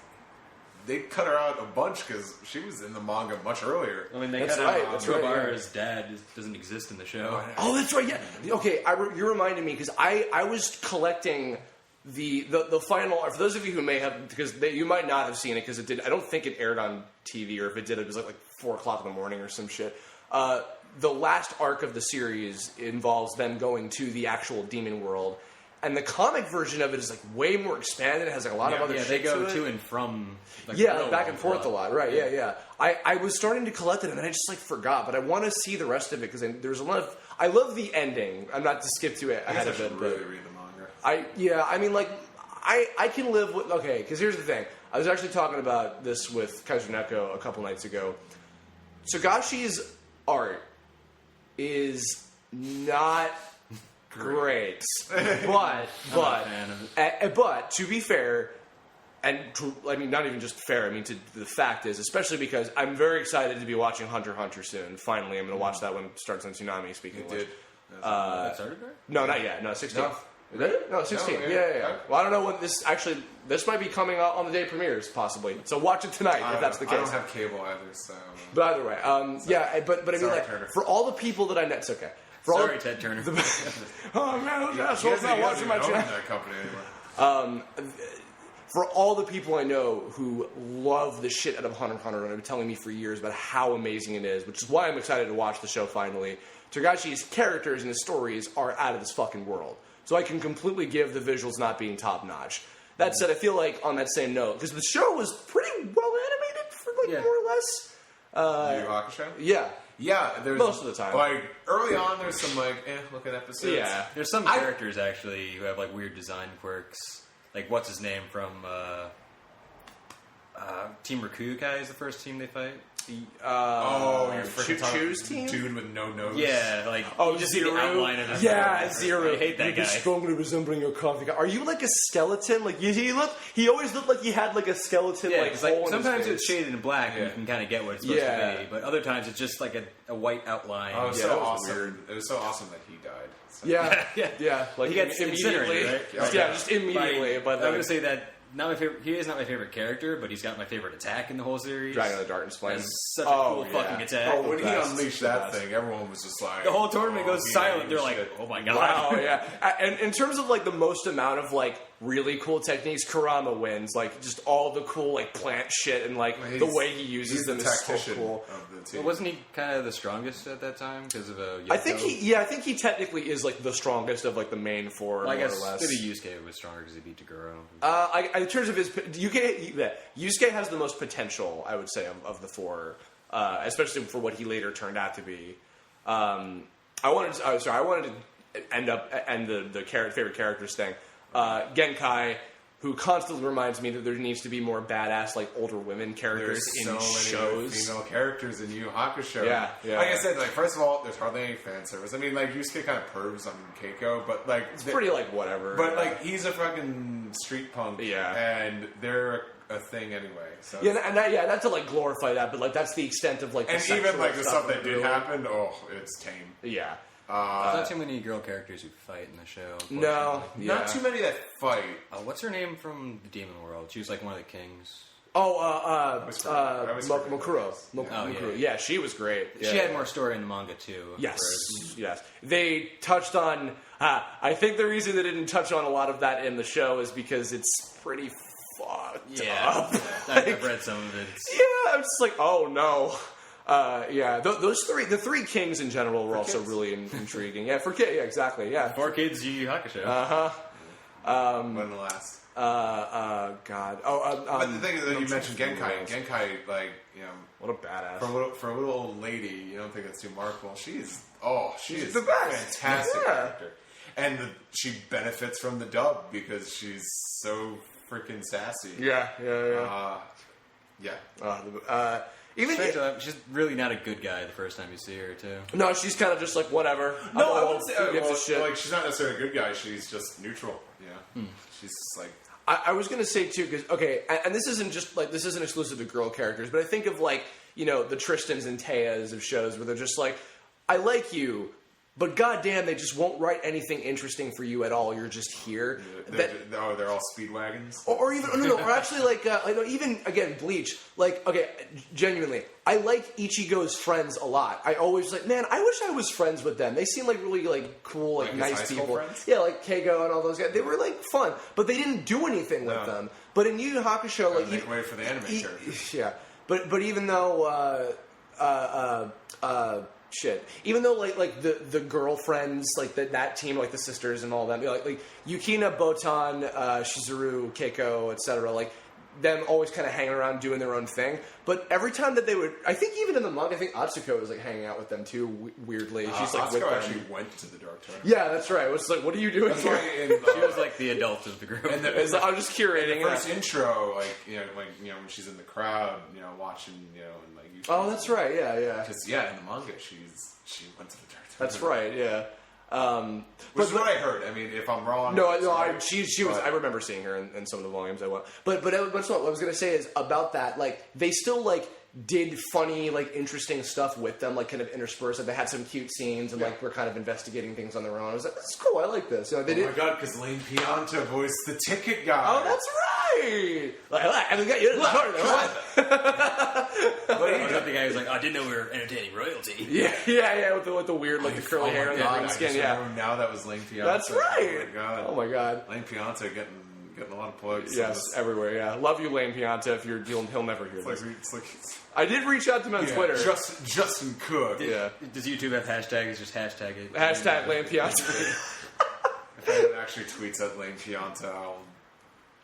they cut her out a bunch because she was in the manga much earlier. I mean, they That's cut right, out that's right, Kuwabara's dad doesn't exist in the show. Oh, that's right. Yeah. Okay, you reminded me because I was collecting the final. For those of you who may have, because you might not have seen it because it did. I don't think it aired on TV, or if it did, it was like 4:00 in the morning or some shit. The last arc of the series involves them going to the actual demon world, and the comic version of it is like way more expanded. It has like a lot of other shit they go to it. and from. Like, Back and forth a lot. Right? Yeah. I was starting to collect it, and then I just like forgot. But I want to see the rest of it because there's a lot of. I love the ending. I'm not to skip to it ahead of it. Really read the manga. I mean, like, I can live with. Okay, because here's the thing. I was actually talking about this with Kaiser Neko a couple nights ago. Togashi's art is not great, but to be fair, and I mean not even just fair. I mean the fact is, especially because I'm very excited to be watching Hunter x Hunter soon. Finally, I'm going to watch that when it starts on Toonami. Speaking of which, that started there? No, not yet. No, 16. No. Is that it? No, 16. No, Yeah. Well, I don't know when this might be coming out on the day it premieres, possibly. So watch it tonight if that's the case. I don't have cable either, so. But either way, but I mean, Sorry, like, Turner. for all the people that I know, it's okay. Sorry, Ted Turner. Oh man, those assholes not watching my channel. That company anymore. For all the people I know who love the shit out of Hunter x Hunter and have been telling me for years about how amazing it is, which is why I'm excited to watch the show finally. Togashi's characters and his stories are out of this fucking world. So I can completely give the visuals not being top notch. That said, I feel like on that same note, because the show was pretty well animated for more or less. Yu Hakusho? Yeah. Yeah, there's Most of the time. Like early on, there's some look at episodes. Yeah. There's some characters actually who have like weird design quirks. Like what's his name from Team Rakukai is the first team they fight. You're freaking Choose team? dude with no nose. Yeah, like Oh, you just see the outline of his Yeah, face. Zero. I hate that guy. Strongly resembling your coffee guy. Are you like a skeleton? Like he always looked like he had like a skeleton. Yeah, like, it's hole like in his sometimes face. it's shaded in black and you can kind of get what it's supposed Yeah. to be, but other times it's just like a white outline. Oh, it was Yeah, so that was awesome. weird. It was so awesome that he died. So. Yeah. Like He gets immediately. incinerated, right? Yeah, just immediately. But I'm going to say that not my favorite. He is not my favorite character, but he's got my favorite attack in the whole series. Dragon of the Darkness Flame. That's such a cool fucking attack. Oh, when he Best. unleashed that thing, everyone was just like... The whole tournament goes he silent. ain't They're like, shit. oh my god. Wow, yeah. And in terms of like the most amount of like really cool techniques, Kurama wins. Like just all the cool like plant shit and like the way he uses he's them the is so tactician cool. of the team. Well, wasn't he kind of the strongest at that time because of Yurko? I think he technically is like the strongest of like the main four, Well, I more guess or less. maybe Yusuke was stronger because he beat Taguro. In terms of his Yusuke has the most potential, I would say, of the four, especially for what he later turned out to be. I wanted to end the favorite characters thing. Genkai, who constantly reminds me that there needs to be more badass like older women characters There's in so many shows. female characters in Yu Hakusho. Yeah. Like I said, like first of all, there's hardly any fan service. I mean, like Yusuke kind of pervs on Keiko, but like It's pretty like whatever. But like he's a fucking street punk, Yeah. and they're a thing anyway. So not to like glorify that, but like that's the extent of like the and even sexual like the stuff that in did the happen, it's tame. Yeah. There's not too many girl characters who fight in the show. No, unfortunately. Not too many that fight. What's her name from the Demon World? She was like one of the kings. Mokuro. Yeah. Yeah, she was great. Yeah. She had more story in the manga too. Yes, whereas- yes. They touched on. I think the reason they didn't touch on a lot of that in the show is because it's pretty fucked up. I've read some of it. Yeah, I'm just like, oh no. The three kings in general were also kids. really intriguing. Yeah, for kids. Yeah, exactly. Yeah. 4 kids, Yu Hakusho. When the last. God. But the thing is that you mentioned Genkai. Genkai, like what a badass. for a little old lady, you don't think that's too remarkable. She's the best. Fantastic Yeah. character, and she benefits from the dub because she's so freaking sassy. Yeah. Even She's really not a good guy the first time you see her too. no, she's kind of just like whatever. No, I'm I old, wouldn't say who gives a shit. like she's not necessarily a good guy. She's just neutral. Yeah, she's just like. I was gonna say too, because and this isn't exclusive to girl characters, but I think of like the Tristans and Tayas of shows where they're just like, I like you, but goddamn, they just won't write anything interesting for you at all. You're just here. They're all speedwagons. Or even or actually like even again Bleach. Like genuinely, I like Ichigo's friends a lot. I always like, man, I wish I was friends with them. They seem like really like cool, like his nice high school people. friends? Yeah, like Keigo and all those guys. They were like fun, but they didn't do anything with them. But in Yu Yu Hakusho, like Make way for the anime characters. yeah, but even though shit. Even though like the girlfriends, like that team, like the sisters and all that, like Yukina, Botan, Shizuru, Keiko, etc. Like them always kind of hanging around doing their own thing. But every time that they would, I think even in the manga, I think Atsuko was like hanging out with them too. Weirdly, she's like with Atsuko them. actually went to the Dark Tournament. Yeah, that's right. It was like, what are you doing That's here? why She was like the adult of the group. And It's like, I'm just curating. the first intro, when she's in the crowd, watching, and like. Oh, that's right. Yeah. Because in the manga, she went to the Dark Tournament. That's right. Yeah. Which is what I heard. I mean, if I'm wrong, She was. I remember seeing her in some of the volumes I went. But what I was going to say is about that. Like they still like did funny, like interesting stuff with them, like kind of interspersed. Like they had some cute scenes and like were kind of investigating things on their own. I was like, that's cool. I like this. They did. My god, because Lane Pianta voiced the ticket guy. Oh, that's right. Like, and we got you in the car there. Was that the guy who's like, I didn't know we were entertaining royalty. Yeah, with the weird, like the curly hair and the green skin. Yeah, now that was Lane Pianta. that's right. Oh my god. Lane Pianta getting a lot of plugs. Yes, everywhere. Yeah, love you, Lane Pianta. If you're dealing, he'll never hear this. It's like I did reach out to him on Twitter. Justin Cook. Yeah. Does YouTube have hashtags? Just hashtag it. Hashtag Lane Pianta. If anyone actually tweets at Lane Pianta,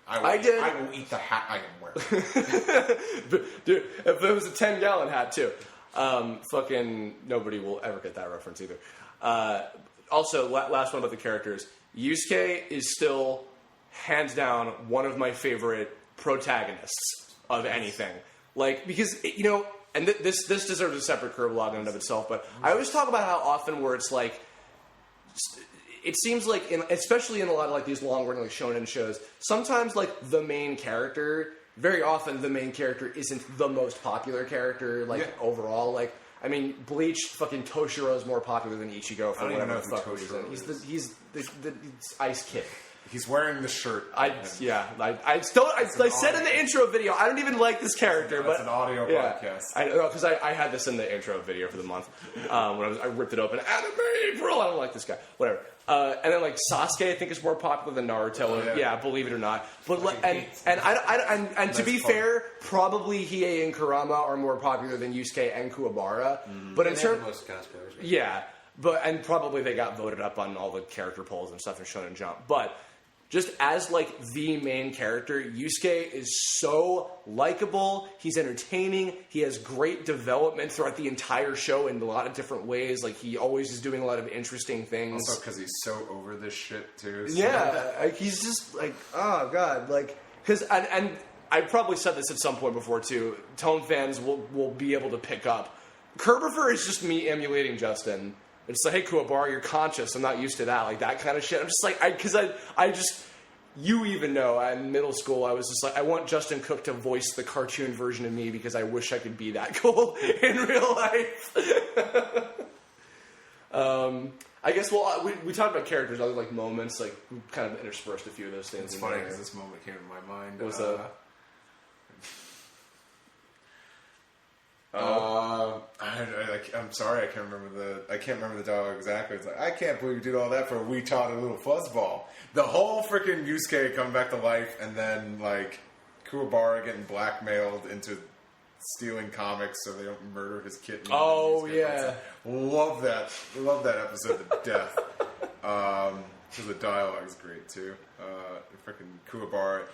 I will eat the hat I am wearing. Dude, if it was a 10-gallon hat too. Fucking nobody will ever get that reference either. Also, last one about the characters. Yusuke is still, hands down, one of my favorite protagonists of anything. Like, because, you know, and this deserves a separate Kirblog in and of itself, but I always talk about how often where it's like, it seems like, especially in a lot of like these long-running like shonen shows, sometimes like the main character, very often the main character isn't the most popular character like overall. Like, I mean, Bleach, fucking Toshiro is more popular than Ichigo for whatever the fuck reason. He's the Ice Kid. He's wearing the shirt. I said in the intro video, I don't even like this character, but it's an audio podcast. I know because I had this in the intro video for the month when I ripped it open. Animepril, I don't like this guy. Whatever. And then like Sasuke, I think is more popular than Naruto. Yeah, believe it or not. But and to be fair, probably Hiei and Kurama are more popular than Yusuke and Kuwabara. But in terms, and probably they got voted up on all the character polls and stuff in Shonen Jump. But just as like the main character, Yusuke is so likable. He's entertaining. He has great development throughout the entire show in a lot of different ways. Like he always is doing a lot of interesting things. Also, because he's so over this shit too. So. Yeah, like, he's just like, oh god, like because and I probably said this at some point before too. Tone fans will be able to pick up. Kerbifer is just me emulating Justin. It's like, hey, Kuwabara, you're conscious. I'm not used to that. Like, that kind of shit. I'm just like, I just, you even know, in middle school, I was just like, I want Justin Cook to voice the cartoon version of me because I wish I could be that cool in real life. I guess, well, we talked about characters, other, like, moments. Like, we kind of interspersed a few of those things. It's funny because this moment came to my mind. What was that? I'm sorry, I can't remember the dialogue exactly. It's like, I can't believe you did all that for a wee tot, a little fuzzball. The whole freaking Yusuke coming back to life, and then like Kuwabara getting blackmailed into stealing comics so they don't murder his kitten. Oh yeah, love that episode to death. Because the dialogue is great too. Freaking Kuwabara.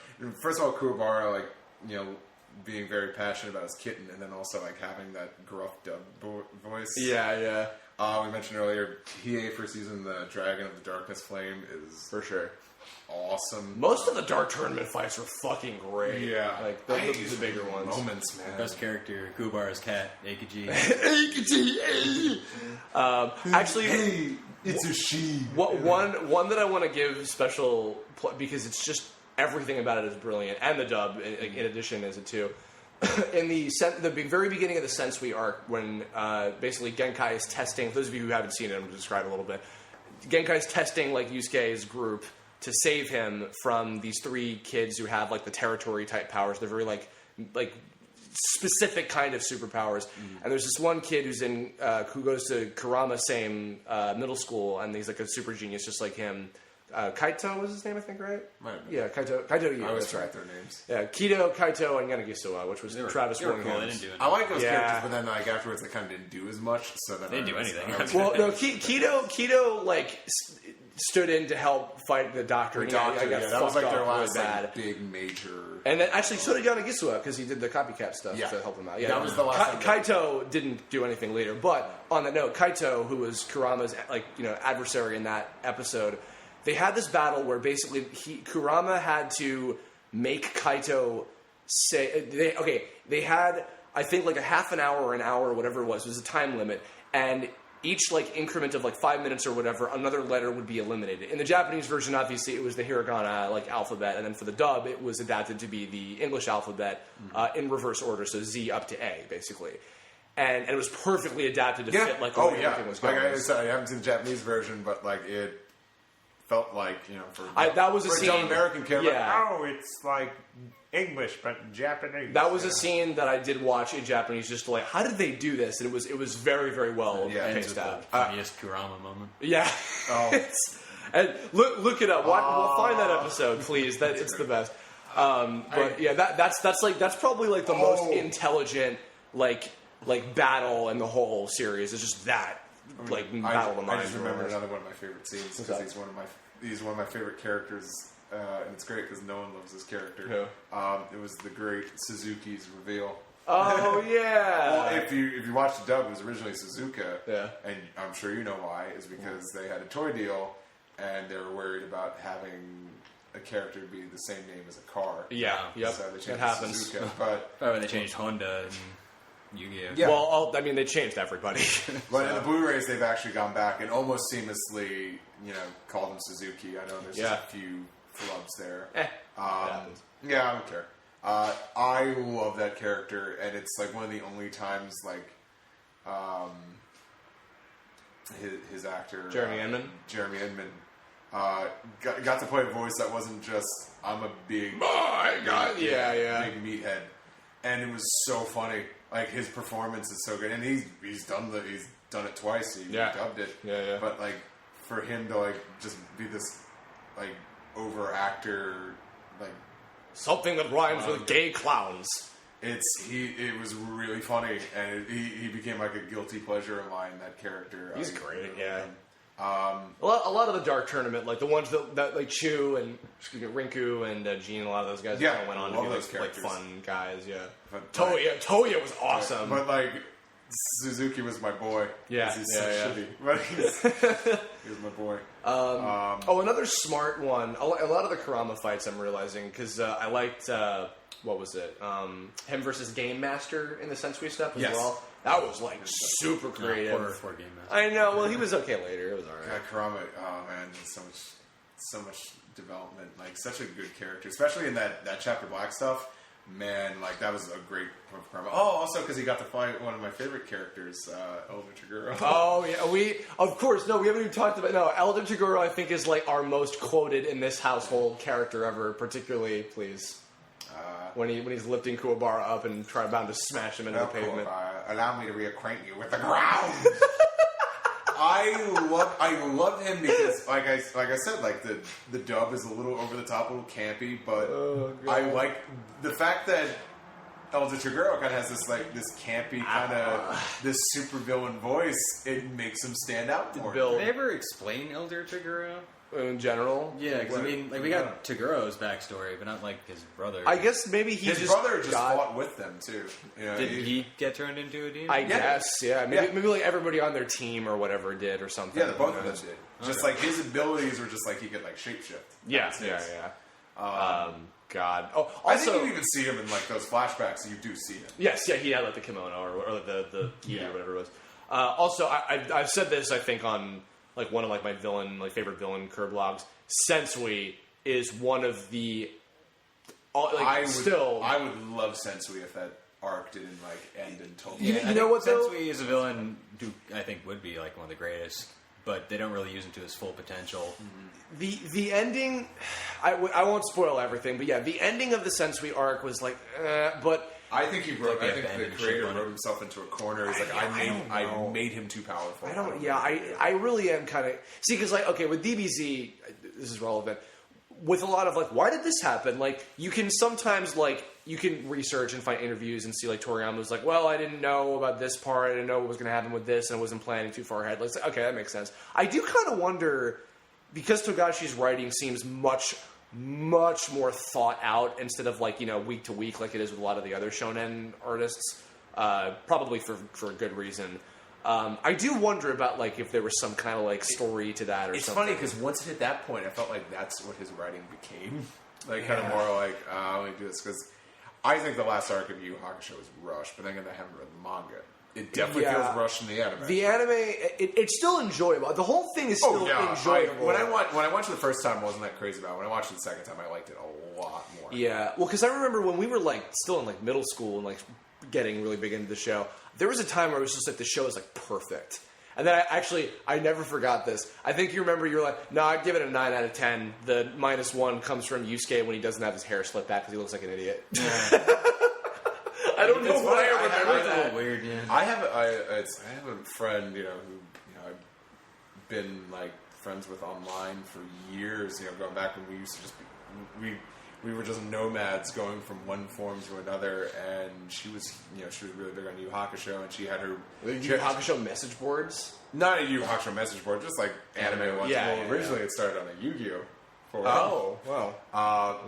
First of all, Kuwabara, like, you know, being very passionate about his kitten, and then also like having that gruff dub voice. Yeah. We mentioned earlier, Hiei first season, the Dragon of the Darkness Flame is for sure awesome. Most of the Dark Tournament fights were fucking great. Yeah, like the bigger ones. Moments, man. Best character, Kuwabara's cat, Eikiji. Actually, hey, it's a she. One that I want to give special because it's just. Everything about it is brilliant, and the dub, in addition, is it too. In the very beginning of the Sensui arc, when basically Genkai is testing, for those of you who haven't seen it, I'm going to describe it a little bit. Genkai is testing like Yusuke's group to save him from these three kids who have like the territory type powers. They're very like specific kind of superpowers. And there's this one kid who goes to Kurama's same middle school, and he's like a super genius, just like him. Kaito was his name, I think, right? Yeah, Kaito Yu. I always forget their names. Yeah, Kido, Kaito, and Yanagisawa, which was Travis Yurko. They Williams. didn't do anything. I like those characters, but then like afterwards they kind of didn't do as much. So then they didn't do anything. Well, no, Kido like stood in to help fight the Doctor. The Doctor, that was like their last like, big major. And then actually, so did Yanagisawa because he did the copycat stuff to help him out. Yeah, that was the last. Kaito didn't do anything later, but on that note, Kaito, who was Kurama's adversary in that episode. They had this battle where basically Kurama had to make Kaito say... They had, I think, like a half an hour or an hour or whatever it was. It was a time limit. And each like increment of like 5 minutes or whatever, another letter would be eliminated. In the Japanese version, obviously, it was the hiragana like alphabet. And then for the dub, it was adapted to be the English alphabet in reverse order. So Z up to A, basically. And it was perfectly adapted to fit like everything was going. Like I said, I haven't seen the Japanese version, but like it... felt like, you know, that was a scene. Young American kid. Yeah. Like, it's like English but Japanese. That was a scene that I did watch in Japanese, just to like, how did they do this? And it was very, very well paced out. Funniest Kurama moment. Yeah. Oh. And look it up. We'll find that episode, please. It's the best. But yeah, that's probably like the most intelligent like battle in the whole series. It's just that. Like battle of the minds. I just remembered another one of my favorite scenes because he's one of my favorite characters, and it's great because no one loves this character. Who? It was the great Suzuki's reveal Oh yeah. Well, if you watch the dub, it was originally Suzuka. Yeah. And I'm sure you know why. Is because they had a toy deal, and they were worried about having a character be the same name as a car. Yeah. Yep. So they changed It happens. Suzuka. But When they changed Honda and Yu-Gi-Oh. Yeah. Well, I mean, they changed everybody. But in the Blu-rays, they've actually gone back and almost seamlessly, called him Suzuki. I know there's just a few flubs there. It happens. Yeah, I don't care. I love that character, and it's like one of the only times his actor Jeremy Inman got to play a voice that wasn't just I'm a big big meathead, and it was so funny. Like his performance is so good, and he's done it twice. He dubbed it, But like for him to just be this over actor, Something that rhymes with gay clowns. it was really funny, and he became like a guilty pleasure of mine. That character, He's great, yeah. A lot of the Dark Tournament, like the ones that like Chu and Rinku and Gene, a lot of those guys kind of went on to be like fun guys, yeah. But, Toya was awesome. But Suzuki was my boy. Yeah, he's so shitty. But he was my boy. Another smart one. A lot of the Kurama fights I'm realizing, because I liked, what was it? Him versus Game Master in the Sensui stuff as well. That was super creative. For Game Master. I know. Well, he was okay later. It was alright. God, Kurama, man, so much development. Such a good character, especially in that Chapter Black stuff. Man, that was a great Kurama. Oh, also because he got to fight one of my favorite characters, Elder Toguro. Oh yeah, we haven't even talked about Elder Toguro. I think is our most quoted in this household character ever. Particularly, please, when he's lifting Kuwabara up and bound to smash him into the pavement. Allow me to reacquaint you with the ground. I love him because, like I said, the dub is a little over the top, a little campy, but I like the fact that Elder Toguro kind of has this campy kind of this super villain voice. It makes him stand out more. Did they ever explain Elder Toguro? In general, yeah, because we got Toguro's backstory, but not his brother. I guess maybe his brother just fought with them too. Did he get turned into a demon? I guess, yeah. Maybe everybody on their team or whatever did or something. Yeah, both of them did. Just his abilities were just he could shapeshift. Yeah. God. Oh, also, I think you even see him in those flashbacks. You do see him. Yes, yeah, he had the kimono or the gi or whatever it was. Also, I've said this I think on one of my favorite villain Kirblog's. Sensui is one of the. I would love Sensui if that arc didn't end until. You know what though? Sensui is a villain who I think would be one of the greatest, but they don't really use him to his full potential. The ending, I won't spoil everything, but yeah, the ending of the Sensui arc was but. I think the creator wrote himself into a corner. He's I made him too powerful. I really am kind of see because with DBZ, this is relevant. With a lot of why did this happen? You can sometimes you can research and find interviews and see Toriyama was well, I didn't know about this part. I didn't know what was going to happen with this, and I wasn't planning too far ahead. Okay, that makes sense. I do kind of wonder because Togashi's writing seems much more thought out instead of week to week like it is with a lot of the other shonen artists, probably for good reason. I do wonder about if there was some kind of story to that or it's something. It's funny because once it hit that point, I felt that's what his writing became. Kind of more let me do this because I think the last arc of Yu Hakusho was rushed, but then I haven't read the manga. It definitely feels rushed in the anime. The anime, it's still enjoyable. The whole thing is still enjoyable. When I watched it the first time, I wasn't that crazy about it. When I watched it the second time, I liked it a lot more. Yeah, well, because I remember when we were still in middle school and getting really big into the show, there was a time where it was just the show is perfect. And then I never forgot this. I think you remember you were no, I'd give it a 9 out of 10. The -1 comes from Yusuke when he doesn't have his hair slicked back because he looks like an idiot. I don't know why I remember that. A little weird, yeah. I have a friend, who I've been friends with online for years. Going back when we used to just we were just nomads going from one form to another, and she was really big on Yu Hakusho, and she had her Yu Hakusho message boards. Not a Yu Hakusho message board, just anime ones. Yeah, well, originally it started on a Yu-Gi-Oh for her. Oh, wow.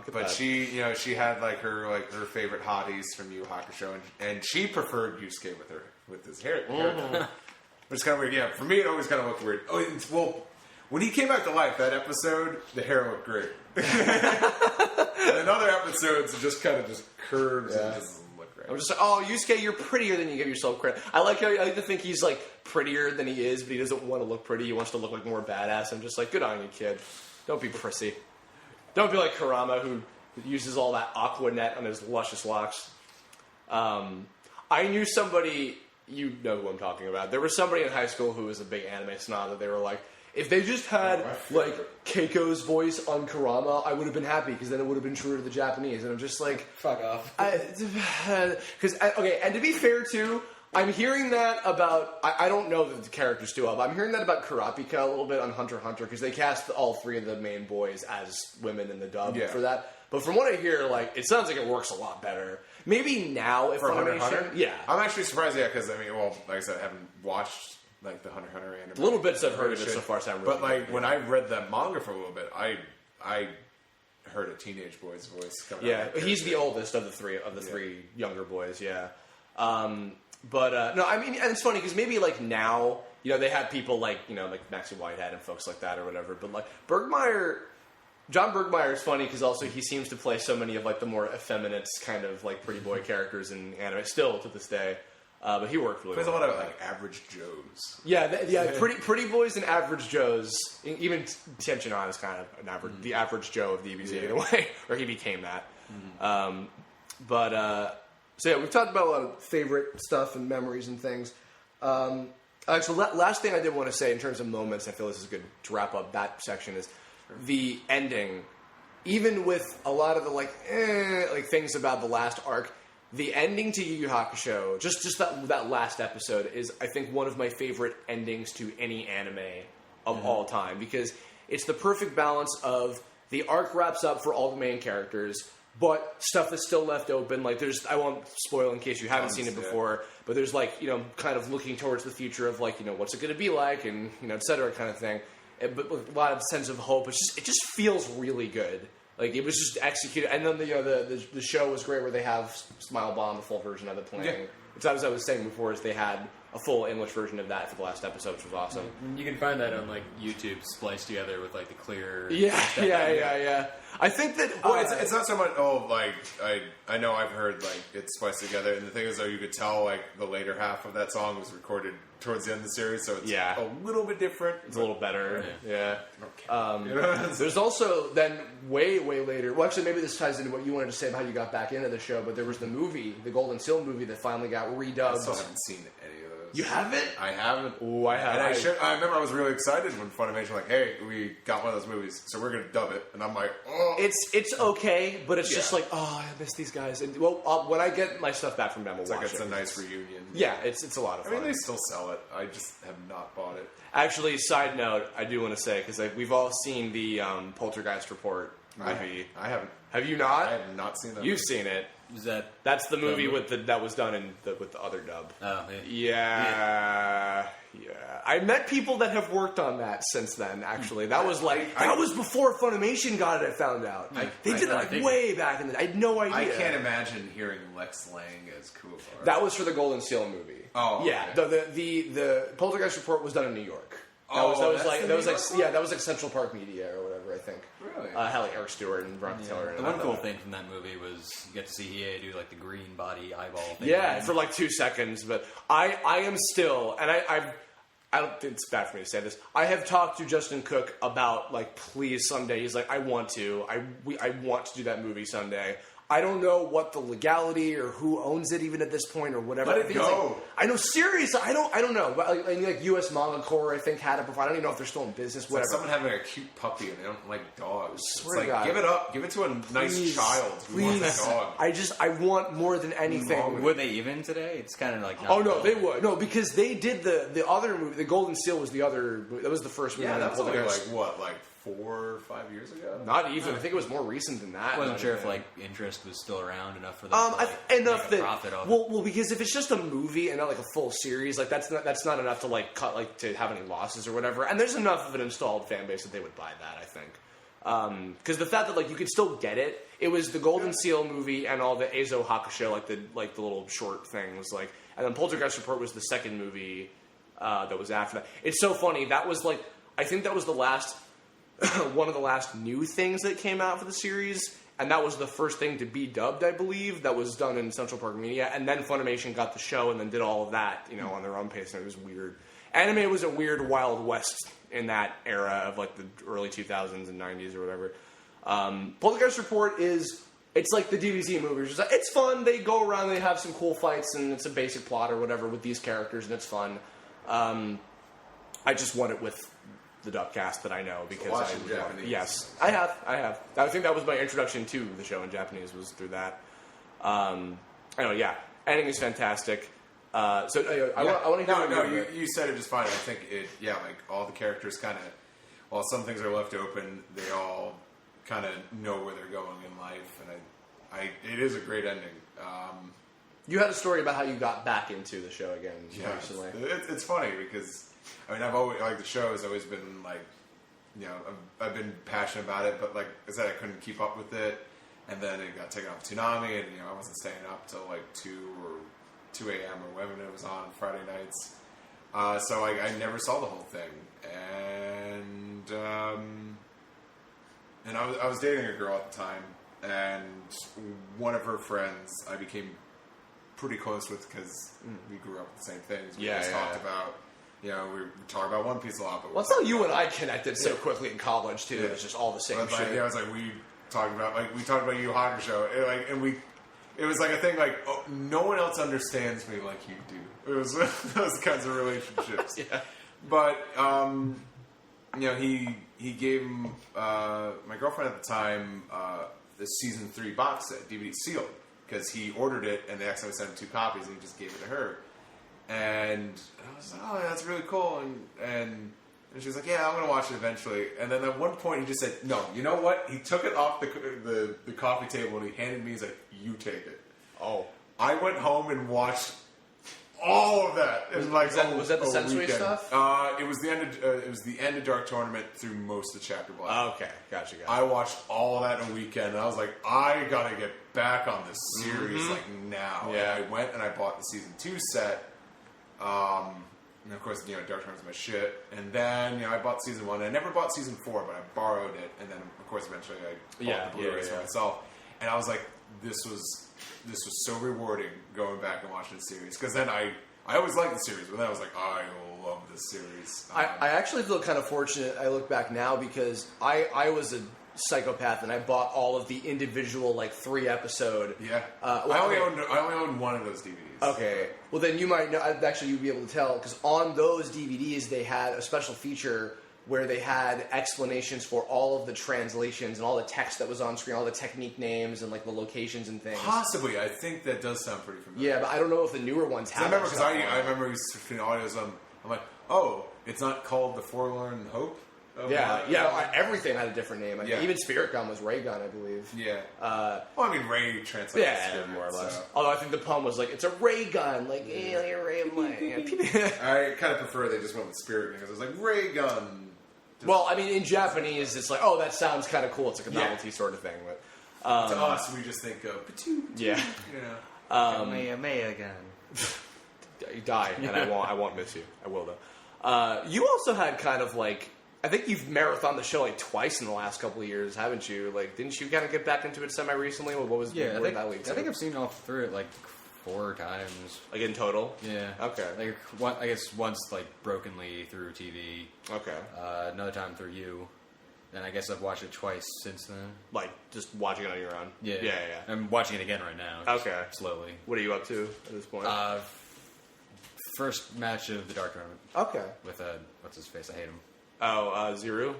But that. she had her favorite hotties from Yu Hakusho, and she preferred Yusuke with his hair. Which is kind of weird. Yeah, for me it always kind of looked weird. When he came back to life, that episode, the hair looked great. And in other episodes, it just kind of just curves and doesn't look right. I'm just like, oh, Yusuke, you're prettier than you give yourself credit. I like to think he's like prettier than he is, but he doesn't want to look pretty. He wants to look like more badass. I'm just like, good on you, kid. Don't be prissy. Don't be like Kurama, who uses all that aqua net on his luscious locks. I knew somebody, you know who I'm talking about. There was somebody in high school who was a big anime snob that they were like, if they just had like Keiko's voice on Kurama, I would have been happy because then it would have been true to the Japanese. And I'm just like, fuck off. Okay, and to be fair too, I'm hearing that about, I don't know the characters too well, but I'm hearing that about Kurapika a little bit on Hunter x Hunter because they cast all three of the main boys as women in the dub for that. But from what I hear, like, it sounds like it works a lot better. Maybe now if For Hunter x FUNimation, Hunter? yeah. I'm actually surprised, because like I said, I haven't watched like the Hunter x Hunter anime. Little bits I've heard of it so far sound really But like good. when I read that manga for a little bit, I heard a teenage boy's voice coming out. Yeah, he's the oldest of the three younger boys, yeah. No, I mean, and it's funny because maybe like now, they have people like, like Maxie Whitehead and folks like that or whatever, but like John Bergmeyer is funny because also he seems to play so many of like the more effeminate kind of like pretty boy characters in anime still to this day. But he worked really well. Plays a lot of like average Joes. Yeah, pretty boys and average Joes. Even Tenchinon is kind of an average, the average Joe of DBZ in a way, or he became that. So yeah, we've talked about a lot of favorite stuff and memories and things. Actually, last thing I did want to say in terms of moments, I feel this is good to wrap up that section, is the ending. Even with a lot of the like things about the last arc, the ending to Yu Yu Hakusho, just that last episode is, I think, one of my favorite endings to any anime of all time, because it's the perfect balance of the arc wraps up for all the main characters, but stuff that's still left open. Like I won't spoil in case you haven't seen it before, but there's like, kind of looking towards the future of like, what's it going to be like, and et cetera, kind of thing. But with a lot of sense of hope. It just feels really good. Like it was just executed, and then the show was great where they have Smile Bomb, the full version of it playing. Yeah. Which, as I was saying before, is they had a full English version of that for the last episode, which was awesome. You can find that on like YouTube, spliced together with like the clear. Yeah. I think that it's not so much. I know I've heard like it's spliced together, and the thing is, though, you could tell like the later half of that song was recorded towards the end of the series, so it's a little bit different. It's a little better. Yeah. Okay. There's also then way later. Well, actually, maybe this ties into what you wanted to say about how you got back into the show. But there was the movie, the Golden Seal movie, that finally got redubbed. I still haven't seen any of those. You haven't? I haven't. Oh, I have. And I remember I was really excited when FUNimation like, hey, we got one of those movies, so we're going to dub it. And I'm like, oh. It's okay, but it's just like, oh, I miss these guys. And when I get my stuff back from them, we'll watch it's it. a nice reunion. Yeah, it's a lot of fun. I mean, they still sell it. I just have not bought it. Actually, side note, I do want to say, because we've all seen the Poltergeist Report movie. I haven't. Have you not? I have not seen that. You've seen it. Is that? That's the movie that was done with the other dub. Oh, yeah. I met people that have worked on that since then. Actually, that was that was before FUNimation got it. I found out they did it way back in the. I had no idea. I can't imagine hearing Lex Lang as Kuwabara. That was for the Golden Seal movie. Oh, yeah. okay. The Poltergeist Report was done in New York. That was like Central Park Media or whatever, I think. Really? Had like Eric Stewart and Veronica Taylor. The one cool thing from that movie was you get to see Hiei do like the green body eyeball thing. Yeah, for like 2 seconds. But I am still, and I don't think it's bad for me to say this. I have talked to Justin Cook about like, please someday. He's like, I want to do that movie someday. I don't know what the legality or who owns it even at this point or whatever. Let it go. I know, seriously, I don't know. But like US Manga Corps, I think, had it before. I don't even know if they're still in business. It's whatever. like someone having a cute puppy and they don't like dogs. Swear it's to like, God. give it up. Give it to a nice child who wants a dog. I want more than anything. Would they even today? It's kind of like. Oh no, they would. No, because they did the other movie. The Golden Seal was the other. That was the first movie. Yeah, that was only like 4 or 5 years ago. Not even. I think it was more recent than that. I wasn't sure if like interest was still around enough for them. Enough make a that profit off it. well, because if it's just a movie and not like a full series, like that's not enough to like cut like to have any losses or whatever. And there's enough of an installed fan base that they would buy that. I think. Because the fact that like you could still get it, it was the Golden Seal movie and all the Yu Hakusho, like the little short things, like, and then Poltergeist Report was the second movie that was after that. It's so funny. That was like, I think that was the last one of the last new things that came out for the series, and that was the first thing to be dubbed, I believe, that was done in Central Park Media, and then Funimation got the show and then did all of that, you know, on their own pace, and it was weird. Anime was a weird Wild West in that era of like the early 2000s and 90s or whatever. Poltergeist Report it's like the DBZ movie. It's fun. They go around, they have some cool fights, and it's a basic plot or whatever with these characters, and it's fun. I just want it with the dub cast that I know because watch in Japanese. Yes, I have. I think that was my introduction to the show in Japanese was through that. Anyway, yeah, editing is fantastic. I want to hear. No, you said it just fine. I think like all the characters kind of, while some things are left open, they all kind of know where they're going in life, and it is a great ending. You had a story about how you got back into the show again recently. It's funny because I mean I've always like the show has always been like, you know, I've been passionate about it, but like I said, I couldn't keep up with it, and then it got taken off Toonami, and you know I wasn't staying up till like 2 a.m. or whenever it was on Friday nights. So I never saw the whole thing, and I was dating a girl at the time, and one of her friends I became pretty close with because we grew up with the same things. We talked about, you know, we talked about One Piece a lot. But that's how you and I connected so quickly in college too. Yeah. It was just all the same shit. Like, yeah, it was like we talked about Yu Hakusho, it was like a thing like, oh, no one else understands me like you do. It was those kinds of relationships. Yeah. But you know, he gave my girlfriend at the time the season 3 box set, DVD sealed, because he ordered it and they accidentally sent him 2 copies and he just gave it to her. And I was like, oh, that's really cool. And she was like, yeah, I'm going to watch it eventually. And then at one point he just said, no, you know what? He took it off the coffee table and he handed me, he's like, you take it. Oh. I went home and watched all of that. Was that the sensory stuff? It was the end of Dark Tournament through most of Chapter Black. Oh, okay, gotcha. I watched all of that in a weekend, and I was like, I gotta get back on this series like now. Yeah. And I went and I bought the season 2 set. And of course, you know, Dark Tournament's my shit. And then, you know, I bought season 1. I never bought season 4, but I borrowed it. And then, of course, eventually I bought the Blu-rays for myself. And I was like, this was so rewarding going back and watching the series. Because then I always liked the series, but then I was like, I love this series. I actually feel kind of fortunate. I look back now because I was a psychopath and I bought all of the individual like 3-episode. Yeah. I only owned one of those DVDs. Okay. Well, then you might know. Actually, you'd be able to tell because on those DVDs they had a special feature where they had explanations for all of the translations and all the text that was on screen, all the technique names and like the locations and things. Possibly, I think that does sound pretty familiar. Yeah, but I don't know if the newer ones have. I remember because I remember between audios. I'm like, oh, it's not called The Forlorn Hope. Everything had a different name. Yeah. Even Spirit Gun was Ray Gun, I believe. Yeah. Well, I mean, Ray translates. Yeah, more or less. So. Although I think the poem was like, it's a ray gun, like ray of light. I kind of prefer they just went with Spirit Gun because it was like Ray Gun. Well, I mean, in Japanese, it's like, oh, that sounds kind of cool. It's like a novelty sort of thing. But to us, we just think of yeah, you know, May again. You die, and I won't miss you. I will though. You also had kind of like, I think you've marathoned the show like twice in the last couple of years, haven't you? Like, didn't you kind of get back into it semi recently? What was that lead to? I think I've seen all through it like 4 times. Like in total? Yeah. Okay. Like I guess once like brokenly through TV. Okay. Another time through you. And I guess I've watched it twice since then. Like just watching it on your own? Yeah. Yeah. I'm watching it again right now. Okay. Slowly. What are you up to at this point? First match of the Dark Tournament. Okay. With what's his face? I hate him. Oh, Zero,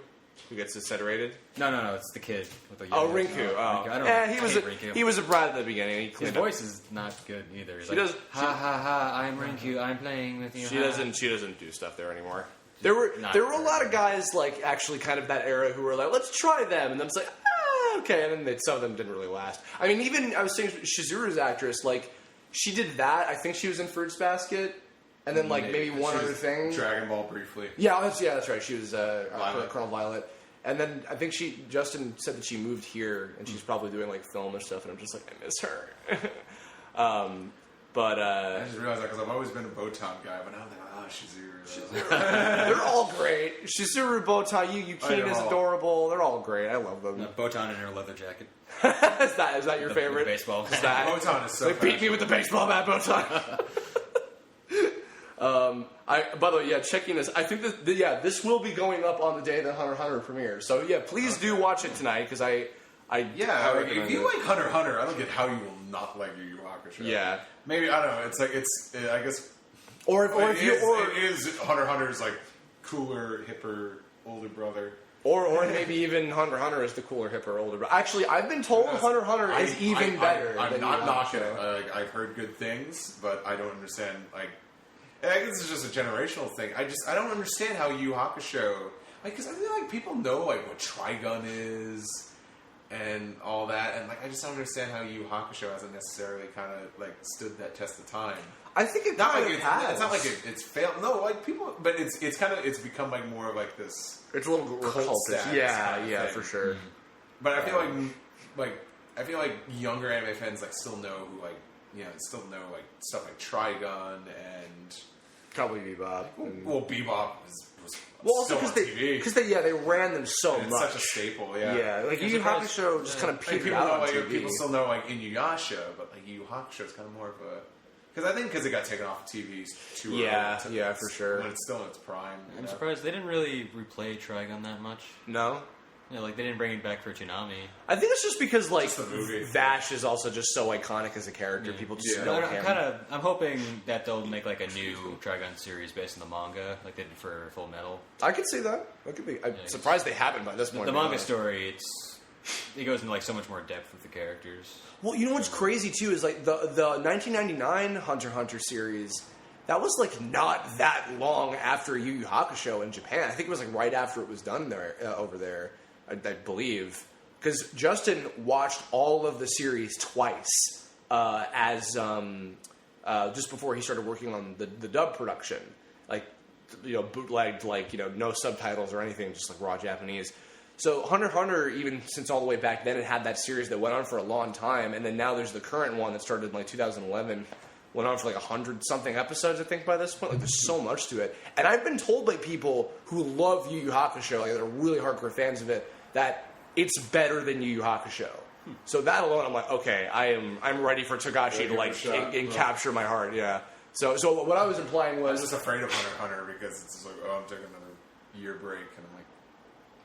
who gets incinerated. No, it's the kid with the. Rinku. Rinku. He was a brat at the beginning. His voice is not good either. He's I'm Rinku. I'm playing with you. She doesn't do stuff there anymore. There were a lot of guys like actually kind of that era who were like, let's try them, and then it's like, okay, and then some of them didn't really last. I mean, even I was saying Shizuru's actress, like she did that. I think she was in Fruits Basket. And then, like, maybe one other thing. Dragon Ball briefly. Yeah, that's right. She was Colonel Violet. And then I think Justin said that she moved here, and she's probably doing like film or stuff, and I'm just like, I miss her. But I just realized that because I've always been a Botan guy, but now I'm like, Shizuru. they're all great. Shizuru, Botan, Yukine is adorable. They're all great. I love them. Botan in her leather jacket. Is that your favorite? The baseball. Is that Botan is so like, beat me with the baseball bat, Botan. By the way, yeah, checking this. I think that this will be going up on the day that Hunter x Hunter premieres. So yeah, please do watch it tonight because I if you like Hunter x Hunter, I don't get how you will not like Yu Yu Hakusho. Yeah, maybe I don't know. It's like I guess, or if it is Hunter x Hunter's like cooler, hipper older brother. Or maybe even Hunter x Hunter is the cooler, hipper, older. But actually, I've been told Hunter x Hunter is even better. I'm not knocking it. I've heard good things, but I don't understand. Like, I guess it's just a generational thing. I don't understand how Yu Yu Hakusho. Like, because I feel like people know like what Trigun is and all that, and like I just don't understand how Yu Yu Hakusho hasn't necessarily kind of like stood that test of time. I think it not kind like of it's, has. it's not like it's failed. No, like people, but it's kind of become like more of like this. It's a little cult status Yeah, thing. for sure. But I feel like younger anime fans like still know who still know like stuff like Trigun and Probably Bebop. well Bebop was also still on TV. because they ran them so And it's much. such a staple, yeah. Yeah, like Yu Yu Hakusho just kind of Like, petered out on TV. people still know like Inuyasha, but like Yu Yu Hakusho is kind of more of a because it got taken off of TV too early. Yeah, for sure. When it's still in its prime. I'm surprised they didn't really replay Trigun that much. No. Yeah, like they didn't bring it back for Toonami. I think it's just because like Just the movie. Vash is also just so iconic as a character. People just Yeah. know him. I'm hoping that they'll make like a new Trigun series based on the manga, like they did for Full Metal. I could see that. That could be. I'm surprised they haven't by this point. The manga story, it goes into like so much more depth with the characters. Well, you know what's crazy too is like the 1999 Hunter x Hunter series. That was like not that long after Yu Yu Hakusho in Japan. I think it was like right after it was done there over there. I believe because Justin watched all of the series twice as just before he started working on the dub production, like bootlegged, like no subtitles or anything, just like raw Japanese. So Hunter x Hunter, even since all the way back then, it had that series that went on for a long time, and then now there's the current one that started in like 2011, went on for like 100-something episodes, I think, by this point. Like, there's so much to it. And I've been told by people who love Yu Yu Hakusho, like they're really hardcore fans of it, that it's better than Yu Yu Hakusho. So that alone, I'm like, okay, I'm ready for Togashi to like capture my heart. Yeah. So what I was implying I was was just afraid of Hunter x Hunter because it's just like, I'm taking another year break, and I'm like,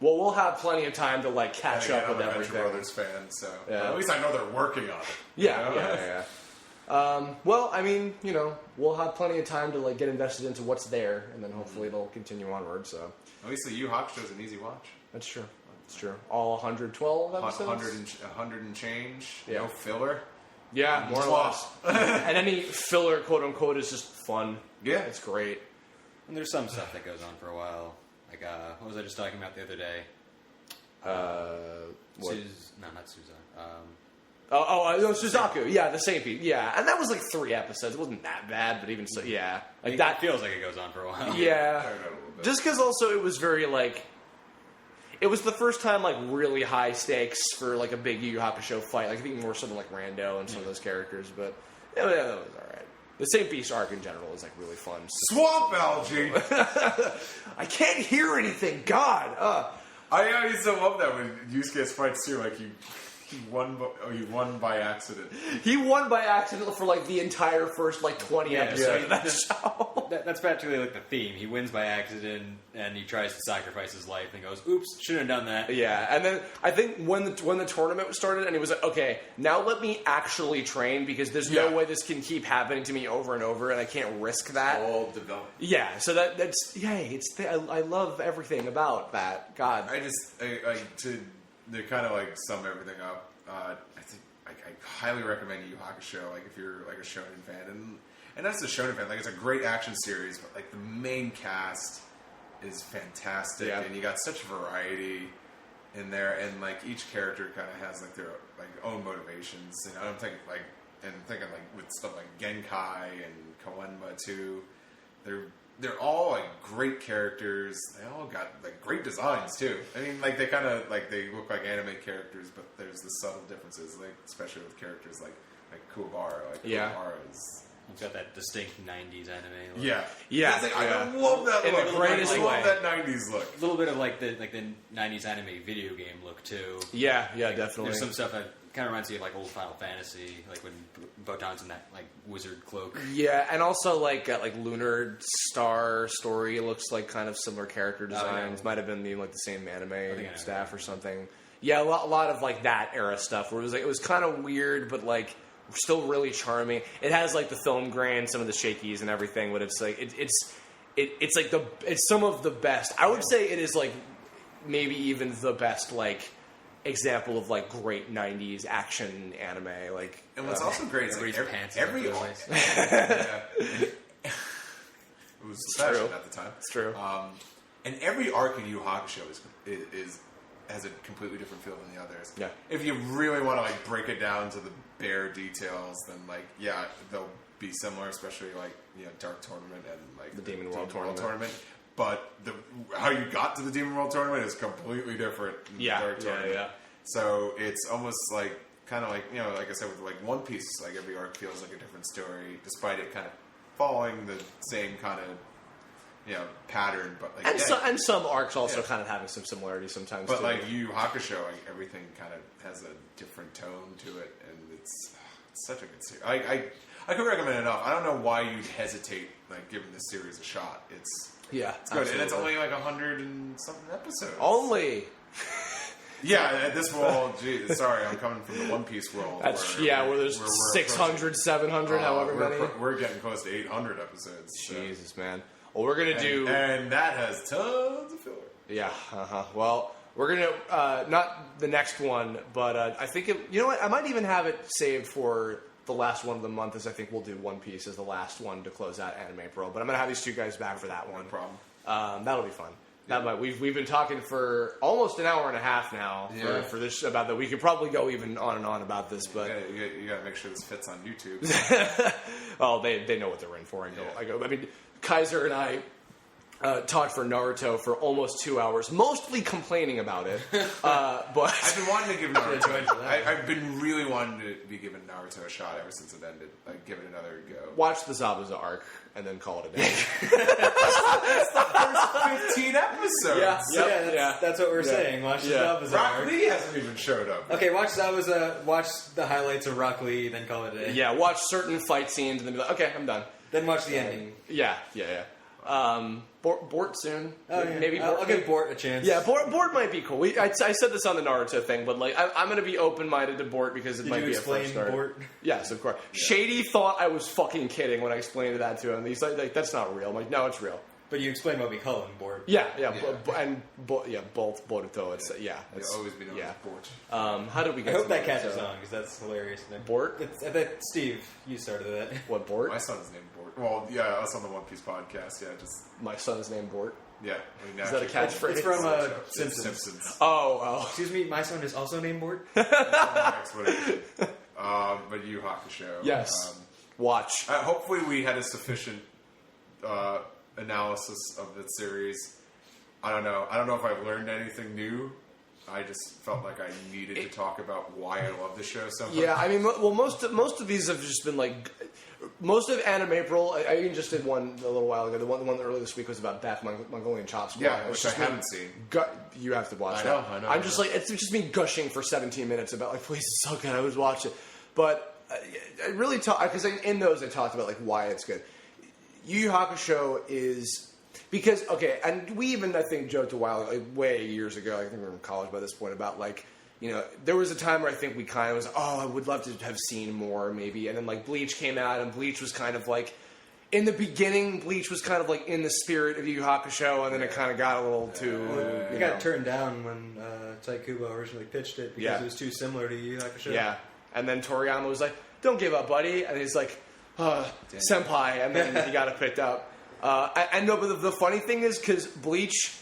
well, we'll have plenty of time to like catch again, up with I'm a everything. Venture Brothers fan, so Yeah. at least I know they're working on it. Yeah. Well, I mean, we'll have plenty of time to like get invested into what's there, and then hopefully it'll continue onward. So At least the Yu Yu Hakusho is an easy watch. that's true. It's true. All 112 episodes. 100 and change. Yeah. No filler. Yeah, more or less. And any filler, quote unquote, is just fun. Yeah. It's great. And there's some stuff that goes on for a while. Like, what was I just talking about the other day? What? Not Suzanne. No, Suzaku. Yeah, the same piece. Yeah, and that was like 3 episodes. It wasn't that bad, but even so, yeah, like that feels like it goes on for a while. Yeah, I don't know, a little bit. just because also it was very like. It was the first time, like, really high stakes for, like, a big Yu Yu Hakusho fight. Like, I think more so than, like, Rando and some of those characters. But, yeah, that was alright. The St. Beast arc in general is, like, really fun. Swamp algae! I can't hear anything! God! I used to love that when Yusuke fights too. Like, he won by accident. He won by accident for, like, the entire first, like, 20 episodes of that show. That's practically like the theme. He wins by accident, and he tries to sacrifice his life, and goes, "Oops, shouldn't have done that." Yeah, and then I think when the tournament started, and he was like, "Okay, now let me actually train because there's no way this can keep happening to me over and over, and I can't risk that." All developed. Yeah, so that's yay. I love everything about that. God, I to kind of like sum everything up. I think I highly recommend Yu Yu Hakusho. Like if you're like a Shonen fan, and that's a Shonen fan. Like it's a great action series, but like the main cast is fantastic, and you got such variety in there, and like each character kind of has like their like own motivations. And I'm thinking like with stuff like Genkai and Kawenma too. they're all like great characters. They all got like great designs too. I mean, like they kind of like they look like anime characters, but there's the subtle differences, like especially with characters like Kuwabara. Like Kuwabara is. You've got that distinct 90s anime look. Yeah. Like, I love that in look. the greatest I way. love that 90s look. A little bit of like the 90s anime video game look too. Yeah, definitely. There's some stuff that kind of reminds me of like old Final Fantasy, like when Botan's in that like wizard cloak. Yeah, and also like Lunar Star story looks like kind of similar character designs. Might have been like the same anime staff or something. Yeah, a lot of like that era stuff where it was kind of weird, but like still really charming. It has like the film grain, some of the shakies and everything, but it's like it's like it's some of the best. I would say it is like maybe even the best like example of like great 90s action anime. Like, and what's also great is like every it was fashion at the time. It's true. And every arc in Yu Hakusho has a completely different feel than the others. Yeah. If you really want to like break it down to the bare details, then like they'll be similar, especially like Dark Tournament and like the Demon World Tournament. But how you got to the Demon World Tournament is completely different than the Dark Tournament. Yeah. So it's almost like kind of like like I said with like One Piece, like every arc feels like a different story, despite it kind of following the same kind of pattern, but like and some arcs also kind of having some similarities sometimes. But too. like Yu Hakusho, like everything kind of has a different tone to it, and it's such a good series. I could recommend it enough. I don't know why you'd hesitate like giving this series a shot. It's good, absolutely. and it's only like 100 and something episodes. Only. Yeah, this world. Geez, sorry, I'm coming from the One Piece world. That's where there's 600, 700, however many. We're getting close to 800 episodes. Jesus, so. Man. Well, we're gonna do, and that has tons of filler. Yeah. Well, we're gonna not the next one, but I think you know what? I might even have it saved for the last one of the month. As I think we'll do One Piece as the last one to close out Animepril. But I'm gonna have these two guys back for that one. No problem. That'll be fun. Yeah. We've been talking for almost an hour and a half now for this about that. We could probably go even on and on about this, but you gotta make sure this fits on YouTube. Oh, they know what they're in for. I mean, Kaiser and I talked for Naruto for almost 2 hours, mostly complaining about it. But I've been wanting to give Naruto. I've been really wanting to be giving Naruto a shot ever since it ended. Like, give it another go. Watch the Zabuza arc and then call it a day. That's the first 15 episodes. That's what we're saying. Watch the Zabuza Rock arc. Lee hasn't even showed up. Okay, watch Zabuza. Watch the highlights of Rock Lee, then call it a day. Yeah, watch certain fight scenes and then be like, okay, I'm done. Then watch the ending. Yeah. Bort soon. Oh, yeah. Maybe I'll give Bort a chance. Yeah, Bort might be cool. I said this on the Naruto thing, but like I'm going to be open-minded to Bort because it might be a fresh start. Bort? Yes, of course. Yeah. Shady thought I was fucking kidding when I explained that to him. He's like, that's not real. I'm like, no, it's real. But you explain what we call him, Bort. Yeah. Both Boruto. It's It's always been known as Bort. How did we get? I hope that catches on because that's hilarious. Bort. I bet Steve, you started that. What Bort? My son's named Bort. Well, yeah, us on the One Piece podcast. Yeah, just my son's named Bort. Yeah, is that a catchphrase? It's from Simpsons. Oh. Excuse me, my son is also named Bort. But Yu Hakusho. Yes. Watch. Hopefully, we had a sufficient analysis of the series. I don't know if I've learned anything new. I just felt like I needed to talk about why I love the show so much. Yeah, I mean, well, most of these have just been like most of Animepril. I even just did one a little while ago. The one earlier this week was about Bath Mongolian Chop Squad. Yeah, which I haven't seen. You have to watch I that. know. I'm just like it's just me gushing for 17 minutes about like, please, it's so good. I would watch it, but I really talk because in those I talked about like why it's good. Yu Hakusho is. Because, okay, and we even, I think, joked a while, like, way years ago, I think we were in college by this point, about, like, there was a time where I think we kind of was, I would love to have seen more, maybe. And then, like, Bleach came out, and Bleach was kind of, like, in the beginning, Bleach was kind of, like, in the spirit of Yu Hakusho, and then it kind of got a little too... It got turned down when Taikubo originally pitched it, because it was too similar to Yu Hakusho. Yeah, and then Toriyama was like, don't give up, buddy. And he's like, senpai, and then he got it picked up. And no, but the funny thing is, because Bleach,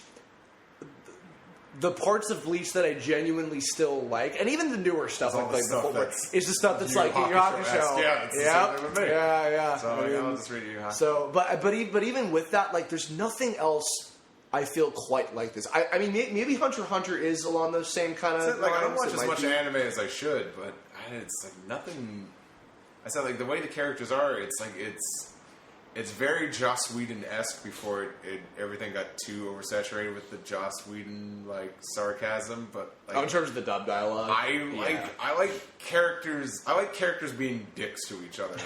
the parts of Bleach that I genuinely still like, and even the newer stuff, all the like stuff it's the stuff that's Yu like Yu Hakusho. Yeah, it's the same thing with me. Yeah. So I'll just read Yu Hakusho. So, but even with that, like, there's nothing else I feel quite like this. I mean, maybe Hunter x Hunter is along those same kind of like, lines. I don't watch It as might much be. anime as I should, but it's like nothing. I said like the way the characters are, it's like it's very Joss Whedon-esque before everything got too oversaturated with the Joss Whedon like sarcasm. But like, in terms of the dub dialogue, I like characters. I like characters being dicks to each other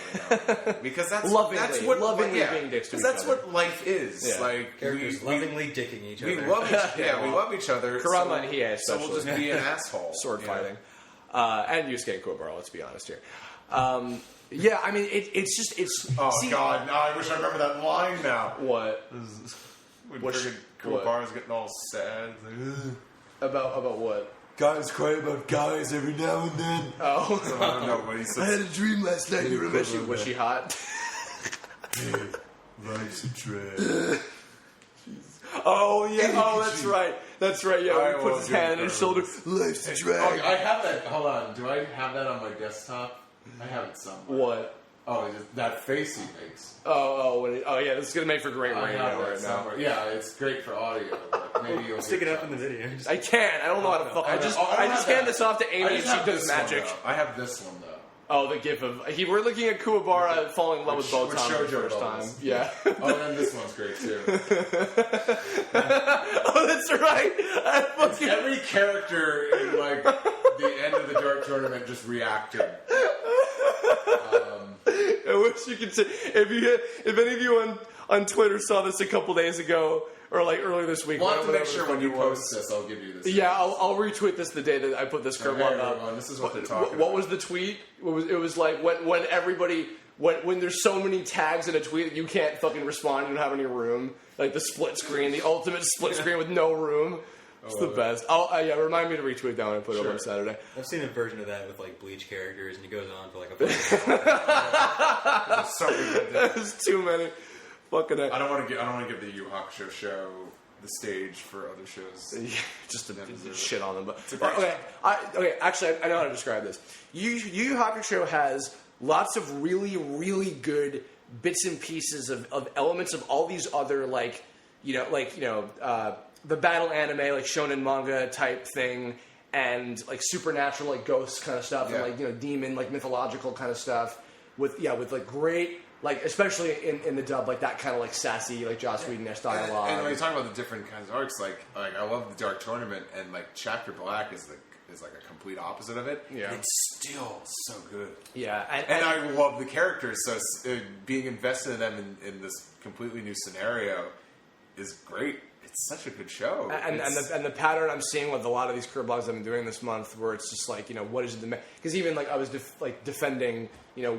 because that's lovingly being dicks to each other. That's what life is. Yeah. Like Characters lovingly dicking each other. we love each other. Kurama and Hiei, so we'll just be an asshole. sword you know? fighting, and Yusuke and Kuwabara. Let's be honest here. Yeah, I mean, it's just God! Now I wish I remember that line now. What? When What friggin' what? Kuwabara's getting all sad. It's like, About what? guys cry about guys every now and then. Oh, I don't know what he said. I had a dream last night. You remember? Was she hot? Life's a drag. Oh yeah. Oh, that's right. That's right. Yeah, I when he puts will his give hand on her his shoulder. Life's a drag. I have that. Hold on. Do I have that on my desktop? I have it somewhere. What? Oh, just that face he makes. Oh, yeah. This is gonna make for great radio right now. somewhere. Yeah, it's great for audio. But maybe you'll Stick it up in the video. I can't. I don't know how to fuck. I just hand this off to Amy and she does magic. I have this one though. Oh, the gif of we're looking at Kuwabara falling in love with Botan for the first time. Yeah. Oh, and this one's great too. Oh, that's right. Every character in like the end of the Dark Tournament just reacted. I wish you could say if any of you on Twitter saw this a couple days ago or like earlier this week. We'll have to whatever make sure the when you fuck it was. post this, I'll give you this. Yeah, I'll retweet this the day that I put this Kirblog up. This is what they're talking What about. was the tweet? It was like when everybody when there's so many tags in a tweet that you can't fucking respond, you don't have any room. Like the split screen, the ultimate split screen with no room. It's the best. Yeah, remind me to retweet that when I put it up on Saturday. I've seen a version of that with like Bleach characters, and he goes on for like a. There's so many good things. There's too many. Fucking. I don't want to give the Yu Hakusho show the stage for other shows. Just to shit on them, but a great okay. Actually, I know how to describe this. Yu Hakusho has lots of really, really good bits and pieces of elements of all these other the battle anime, like shonen manga type thing, and like supernatural, like ghosts kind of stuff, Yeah. and like demon, like mythological kind of stuff. With like great. Like, especially in the dub, like that kind of like sassy, like Joss Whedon-esque dialogue. And when you talk about the different kinds of arcs, like I love the Dark Tournament, and like Chapter Black is like a complete opposite of it. Yeah. It's still so good. Yeah, And I love the characters, so being invested in them in this completely new scenario is great. It's such a good show. And the pattern I'm seeing with a lot of these Kirblogs I've been doing this month, where it's just like, what is it? Because even like I was defending,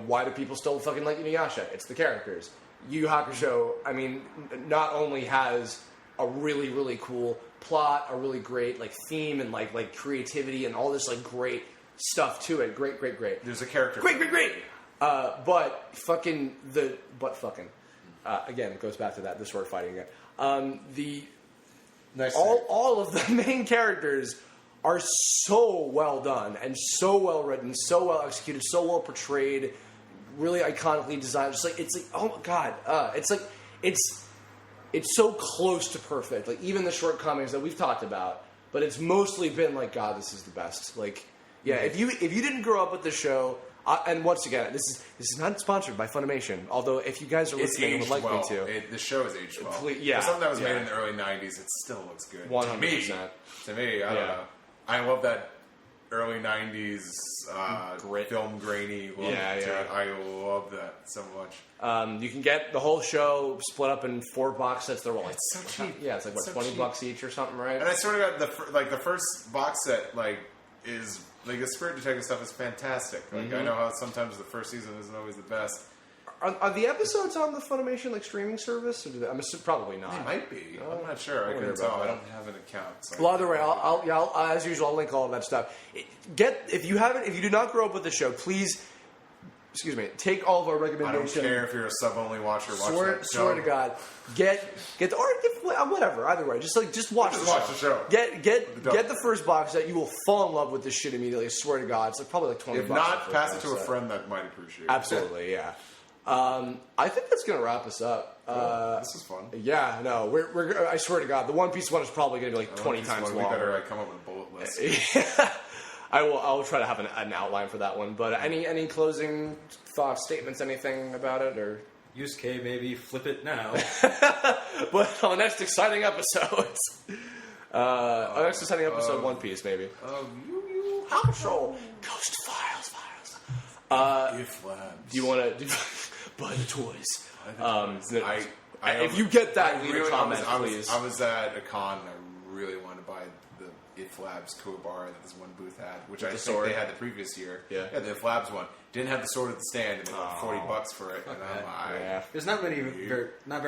why do people still fucking like Inuyasha? It's the characters. Yu Hakusho, I mean, not only has a really, really cool plot, a really great like theme, and like creativity, and all this like great stuff to it. Great. There's a character. Great. But fucking again, it goes back to that the sword fighting again. Nice. All of the main characters are so well done and so well written, so well executed, so well portrayed, really iconically designed. Just like it's like, oh my god, it's so close to perfect. Like even the shortcomings that we've talked about, but it's mostly been like, God, this is the best. Like, yeah, if you didn't grow up with the show. And once again, this is not sponsored by Funimation. Although, if you guys are listening and would like me to, the show is aged well. Yeah, for something that was made in the early '90s, it still looks good. 100%. To me, I don't know. I love that early '90s Grit. film grainy look. Yeah. To it. I love that so much. You can get the whole show split up in 4 box sets. They're all like It's so cheap. Yeah, it's like So $20 each or something, right? And I sort of got the first box set is. Like, the Spirit Detective stuff is fantastic. Like, I know how sometimes the first season isn't always the best. Are the episodes on the Funimation like streaming service? Or I'm assuming probably not. They might be. I'm not sure. I couldn't tell. I don't have an account. So Well, either way, I'll as usual, I'll link all of that stuff. If you do not grow up with the show, please excuse me, take all of our I recommendations. don't care if you're a sub-only watcher. Watch that show. Swear to God, get the or whatever. Either way, just watch Just the watch show. the show. Get the first box set. You will fall in love with this shit immediately. I swear to God, it's like probably like $20. If not, pass it to a friend that might appreciate it. Absolutely, yeah. I think that's gonna wrap us up. Cool. This is fun. Yeah, no, we're. I swear to God, the One Piece one is probably gonna be like 20 times We longer. better come up with a bullet list. I'll try to have an outline for that one. But any closing thoughts, statements, anything about it, or Yusuke, maybe flip it now. but on the next exciting episode, next exciting episode, One Piece, maybe. Yu Hakusho, Ghost Files. If Labs. Do you want to buy the toys? I if you get that, leave really, a comment, please. I was at a con and I really wanted to buy the If Labs Kuwabara that this one booth had, which I think sword? they had the previous year. Yeah. The If Labs one. Didn't have the sword at the stand, and they got $40 for it. And I'm like, Yeah. There's not very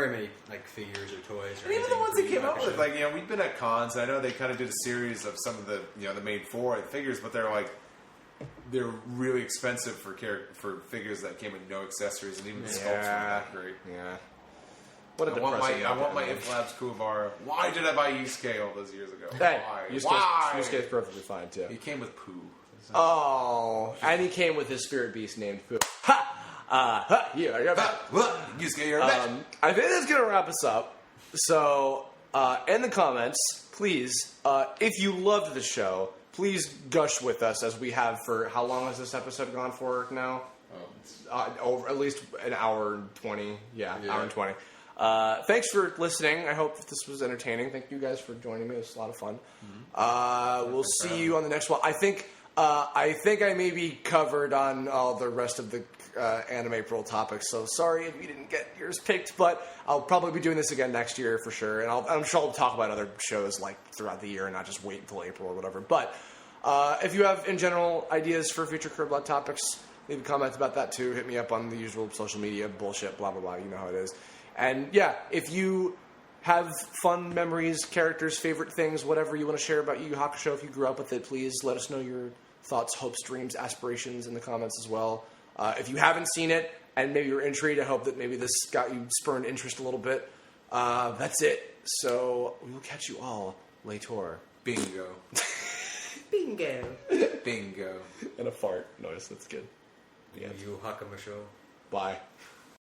many like figures or toys. Or and even the anything ones for they Yu came up Hakusho. with, like, you know, we've been at cons, and I know they kind of did a series of some of the, you know, the main 4 figures, but they're really expensive for figures that came with no accessories, and even the sculpts weren't that great. Yeah. What a I want depressing my If Labs Kuwabara. Why did I buy Yusuke all those years ago? Hey, Why? Yusuke's perfectly fine too. He came with poo. Oh, and he came with his spirit beast named Pooh. Ha! Yeah, you're back. Yusuke, you're a bitch. I think that's gonna wrap us up. So, in the comments, please, if you loved the show, please gush with us as we have for how long has this episode gone for now? Over at least an hour and 20. Yeah, hour and 20. Thanks for listening. I hope this was entertaining. Thank you guys for joining me. It was a lot of fun. We'll see you on the next one. I think I maybe covered on all the rest of the Animepril topics. So sorry if you didn't get yours picked, but I'll probably be doing this again next year for sure. And I'm sure I'll talk about other shows like throughout the year and not just wait until April or whatever. But if you have in general ideas for future Kirblog topics, leave a comment about that too. Hit me up on the usual social media bullshit, blah blah blah. You know how it is. And yeah, if you have fun memories, characters, favorite things, whatever you want to share about Yu Hakusho, if you grew up with it, please let us know your thoughts, hopes, dreams, aspirations in the comments as well. If you haven't seen it and maybe you're intrigued, I hope that maybe this got you spurned interest a little bit. That's it. So we will catch you all later. Bingo. Bingo. Bingo. And a fart noise. That's good. Yu Hakusho. Bye.